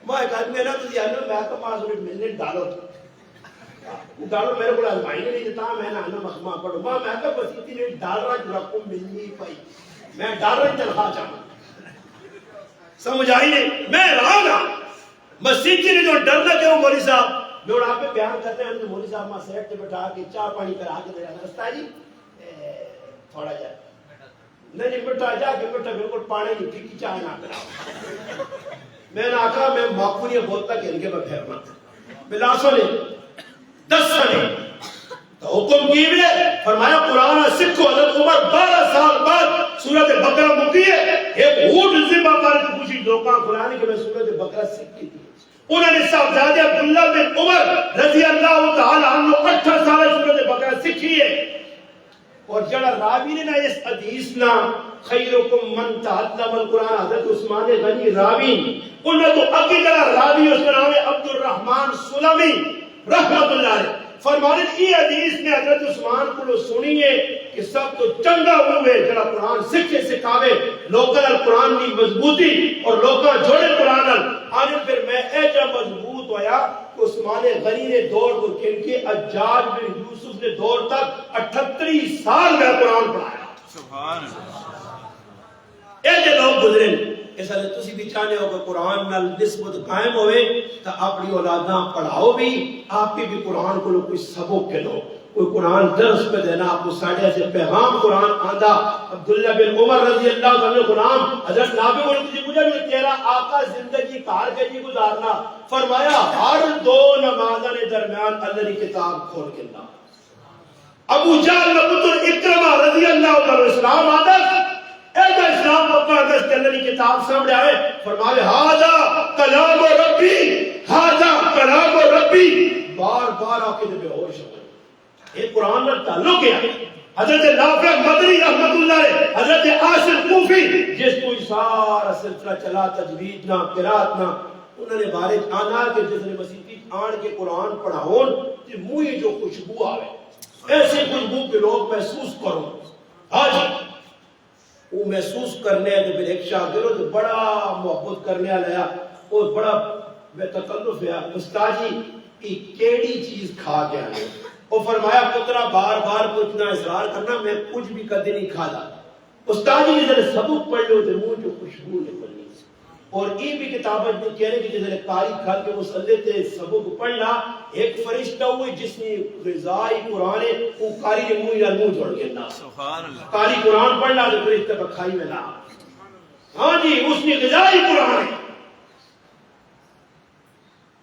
میں ایک آدمی ہے نا تو یہ میں تو 5 منٹ ملنے ڈالو ڈالو میرے کو آزمائی نہیں دیتا میں نے آنا مخمہ پڑھو میں تو مسیدی نے ڈال رہا جو رقم ملنی پائی میں ڈر رہی تنخواہ چاہوں سمجھ آئی نہیں میں رہا گا مسجد کی نے جو ڈرنا کیوں مولوی صاحب جو آپ پہ بیان کرتے ہیں تو مولوی صاحب ماں سیٹ سے بٹھا کے چائے پانی کرا کے دے رہا رستہ جی تھوڑا جا نہیں بٹھا جا کے بٹھا بالکل پانی نہیں پھیکی چائے نہ کرا میں نے آکھا میں معقولی بولتا کہ ان کے میں پھیرنا بلاسو نے 10 سنے تو حکم کی بھی فرمایا قرآن سکھو حضرت عمر 12 سال بعد سورت بقرہ مکی ہے ایک اونٹ ذبح کر کے پوچھی لوکاں قرآن کہ میں سورت بقرہ سیکھی تھی انہوں نے صاحبزادے عبداللہ بن عمر رضی اللہ تعالی عنہ 18 سال سورت بقرہ سیکھی ہے اور جڑا راوی نے نا اس حدیث نا خیرکم من تعلم القرآن حضرت عثمان غنی راوی انہوں تو اگی جڑا راوی اس کا نام ہے عبد الرحمن سلمی رحمت اللہ علیہ فرمانے یہ حدیث نے حضرت عثمان کو سنیے کہ سب تو چنگا ہوئے جڑا قرآن سکھے سکھاوے لوکل قرآن کی مضبوطی اور لوکاں جوڑے قرآن آنے پھر میں ایجا مضبوط ہویا کہ عثمان غنی نے دور کو کن کے حجاج بن یوسف نے دور تک 38 سال میں قرآن پڑھایا سبحان ایجے لوگ گزرے اس لئے تسی بھی چاہنے ہو کہ قرآن نال نسبت قائم ہوئے تو اپنی اولاداں پڑھاؤ بھی آپ بھی قرآن کو کوئی سبق کے لو کوئی قرآن درس پہ دینا آپ کو ساڑھے سے پیغام قرآن آندھا عبداللہ بن عمر رضی اللہ عنہ غلام حضرت نابی کو کسی مجھے بھی تیرا آقا زندگی کار کے جی گزارنا فرمایا ہر 2 نمازہ نے درمیان اللہ کی کتاب کھول کے نا ابو جہل پتر اکرمہ رضی اللہ عنہ اسلام آدھا ایک اسلام وقت اندر اللہ کی کتاب سامنے آئے فرمائے ہاذا کلام ربی ہاذا کلام ربی بار بار آکے بے ہوش ہو یہ قرآن میں تعلق ہے حضرت نافع مدنی رحمت اللہ علیہ حضرت عاصم کوفی جس کو سارا سلسلہ چلا تجوید نہ قرات نہ انہوں نے بارے آنا کہ جس نے مسیح آن کے قرآن پڑھاؤن کہ منہ جو خوشبو آئے ایسی خوشبو کے لوگ محسوس کرو آج وہ محسوس کرنے تو پھر ایک شاگرد بڑا محبت کرنے آیا اور بڑا بے تکلف ہے استاد جی کیڑی چیز کھا کے آئے وہ فرمایا پترا بار بار پوچھنا اصرار کرنا میں کچھ بھی کدی نہیں کھادا استاد جی نے سبق پڑھ لو تو منہ جو خوشبو نکلنی اور یہ بھی کتابت میں کہہ رہے کہ جس نے قاری کھا کے مسلے تھے سبق پڑھنا ایک فرشتہ ہوئے جس نے غذائی قرآن وہ قاری کے منہ جوڑ کے نا سبحان اللہ قاری قرآن پڑھنا تو فرشتہ بکھائی میں نا ہاں جی اس نے غذائی قرآن ہے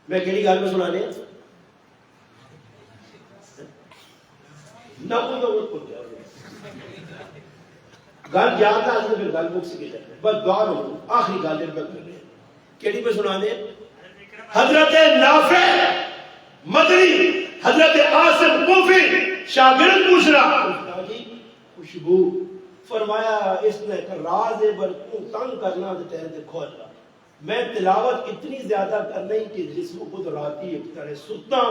میں کہڑی گال میں سنانے نہ کوئی گل یاد آ جائے پھر گل مک سکے جائے بس دعا ہو آخری گل میں کر رہے ہیں کیڑی پہ سنا دے حضرت نافع مدنی حضرت عاصم کوفی شاگرد پوچھ رہا جی خوشبو فرمایا اس نے ایک راز ہے برکوں تنگ کرنا تو تیرے دے کھول رہا میں تلاوت اتنی زیادہ کرنا ہی کہ جسم خود راتی ایک طرح ستا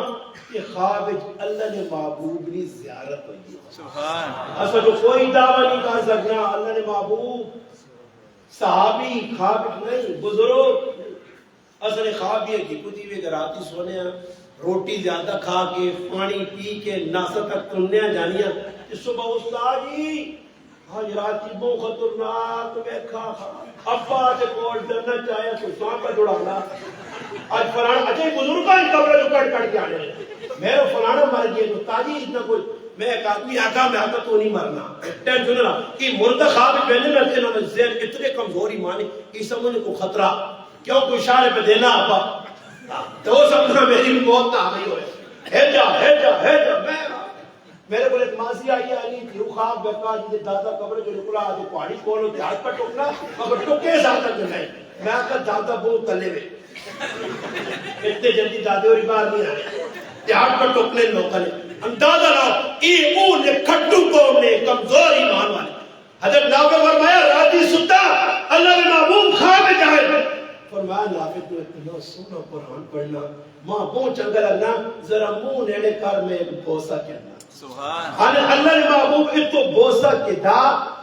کہ خواب اللہ نے محبوب نے زیارت ہوئی سبحان اصلا جو کوئی دعویٰ نہیں کر سکنا اللہ نے محبوب صحابی خواب نہیں بزرگ اصل خواب یہ کہ کتی بھی راتی سونے روٹی زیادہ کھا کے پانی پی کے ناسا تک تنیا جانیا کہ صبح استاد جی حضرات کی بہت خطرناک میں کھا ابا سے کول ڈرنا چاہیا تو سان کا جڑانا آج فلانا اچھے بزرگاں قبر جو کٹ کے آنے میرا فلانا مر گیا تو تاجی اتنا کوئی میں ایک آدمی آقا میں آقا تو نہیں مرنا ٹائم سننا کہ مردہ خواب پہنے میں تھے نا ذہن اتنے کمزوری مانی کہ سمجھنے کو خطرہ کیوں کوئی اشارے پہ دینا ابا تو سمجھنا میری بھی بہت نہ آگئی ہوئے ہے جا میرے کو ایک ماضی آئی آئی تھی وہ خواب بکا جی دادا قبر جو نکلا آج پہاڑی کولو تیار پر ٹوکنا قبر ٹوکے ساتھ تک جنائی میں آقا دادا بہت تلے ہوئے اتنے جلدی دادے اور بار نہیں آئے تیار پر ٹوکنے لوگا نے اندازہ لاؤ ای اون نے کھٹو قوم نے کمزور ایمان والے حضرت نافع فرمایا راتی ستا اللہ نے محبوب خواب جائے فرمایا نافع تو اتنا سونا قرآن پڑھنا ماں بہت چنگا لگنا ذرا منہ نیڑے کر میں ایک بوسہ کہنا سبحان اللہ نے محبوب اتو بوسہ کے دا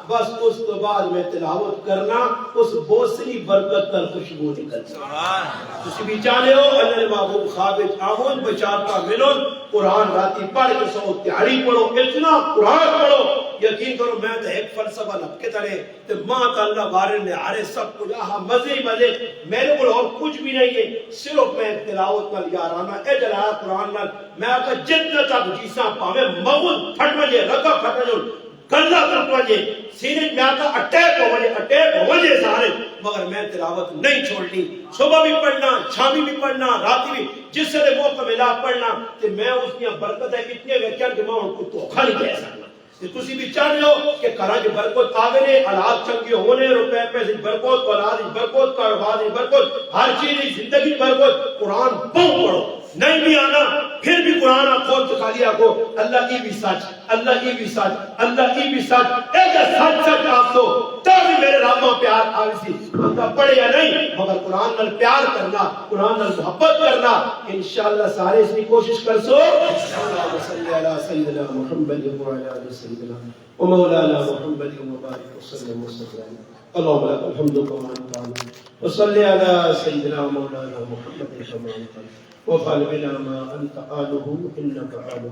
بس اس تو بعد میں تلاوت کرنا اس بوسری برکت تر خوشبو نکل سبحان تسی بھی چاہنے ہو اللہ نے محبوب خوابت آمون بچاتا ملون قرآن راتی پڑھ کے سو تیاری پڑھو اتنا قرآن پڑھو یقین کرو میں تو ایک فلسفہ لگ کے تڑے تو ماں تا اللہ بارے نے آرے سب کچھ آہا مزے ہی مزے میرے کو اور کچھ بھی نہیں ہے صرف میں تلاوت نال یارانا اے جلا قرآن نال میں آکا جتنا تک جیسا پاوے مغل پھٹ مجھے رکا پھٹ مجھے گلہ تک مجھے سینے میں آکا اٹیک ہو مجھے سارے مگر میں تلاوت نہیں چھوڑنی صبح بھی پڑھنا شامی بھی پڑھنا راتی بھی جس سے موقع ملا پڑھنا کہ میں اس کی برکت ہے اتنے ویکیان کہ میں ان کو دھوکہ نہیں کہہ سکتا کہ تسی بھی چاہتے ہو کہ کراں کی برکت آوے نے اولاد چنگی ہونے روپے پیسے برکت اولاد برکت کاروبار برکت ہر چیز زندگی برکت قرآن بہت پڑھو نہیں بھی آنا پھر بھی قرآن کھول کے خالی آکو اللہ کی بھی سچ اللہ کی بھی سچ اللہ کی بھی سچ ایک سچ سچ آپ تو تب میرے رابطہ پیار آوے سی بندہ پڑھے یا نہیں مگر قرآن نال پیار کرنا قرآن نال محبت کرنا انشاءاللہ سارے اس کی کوشش کر سو اللہم صلی علی سیدنا محمد وعلی آلہ سیدنا ومولانا محمد وبارک وسلم وسلم اللہم لک الحمد کما انت وصلی علی سیدنا مولانا محمد وفعل بنا ما انت آلہ انک آلہ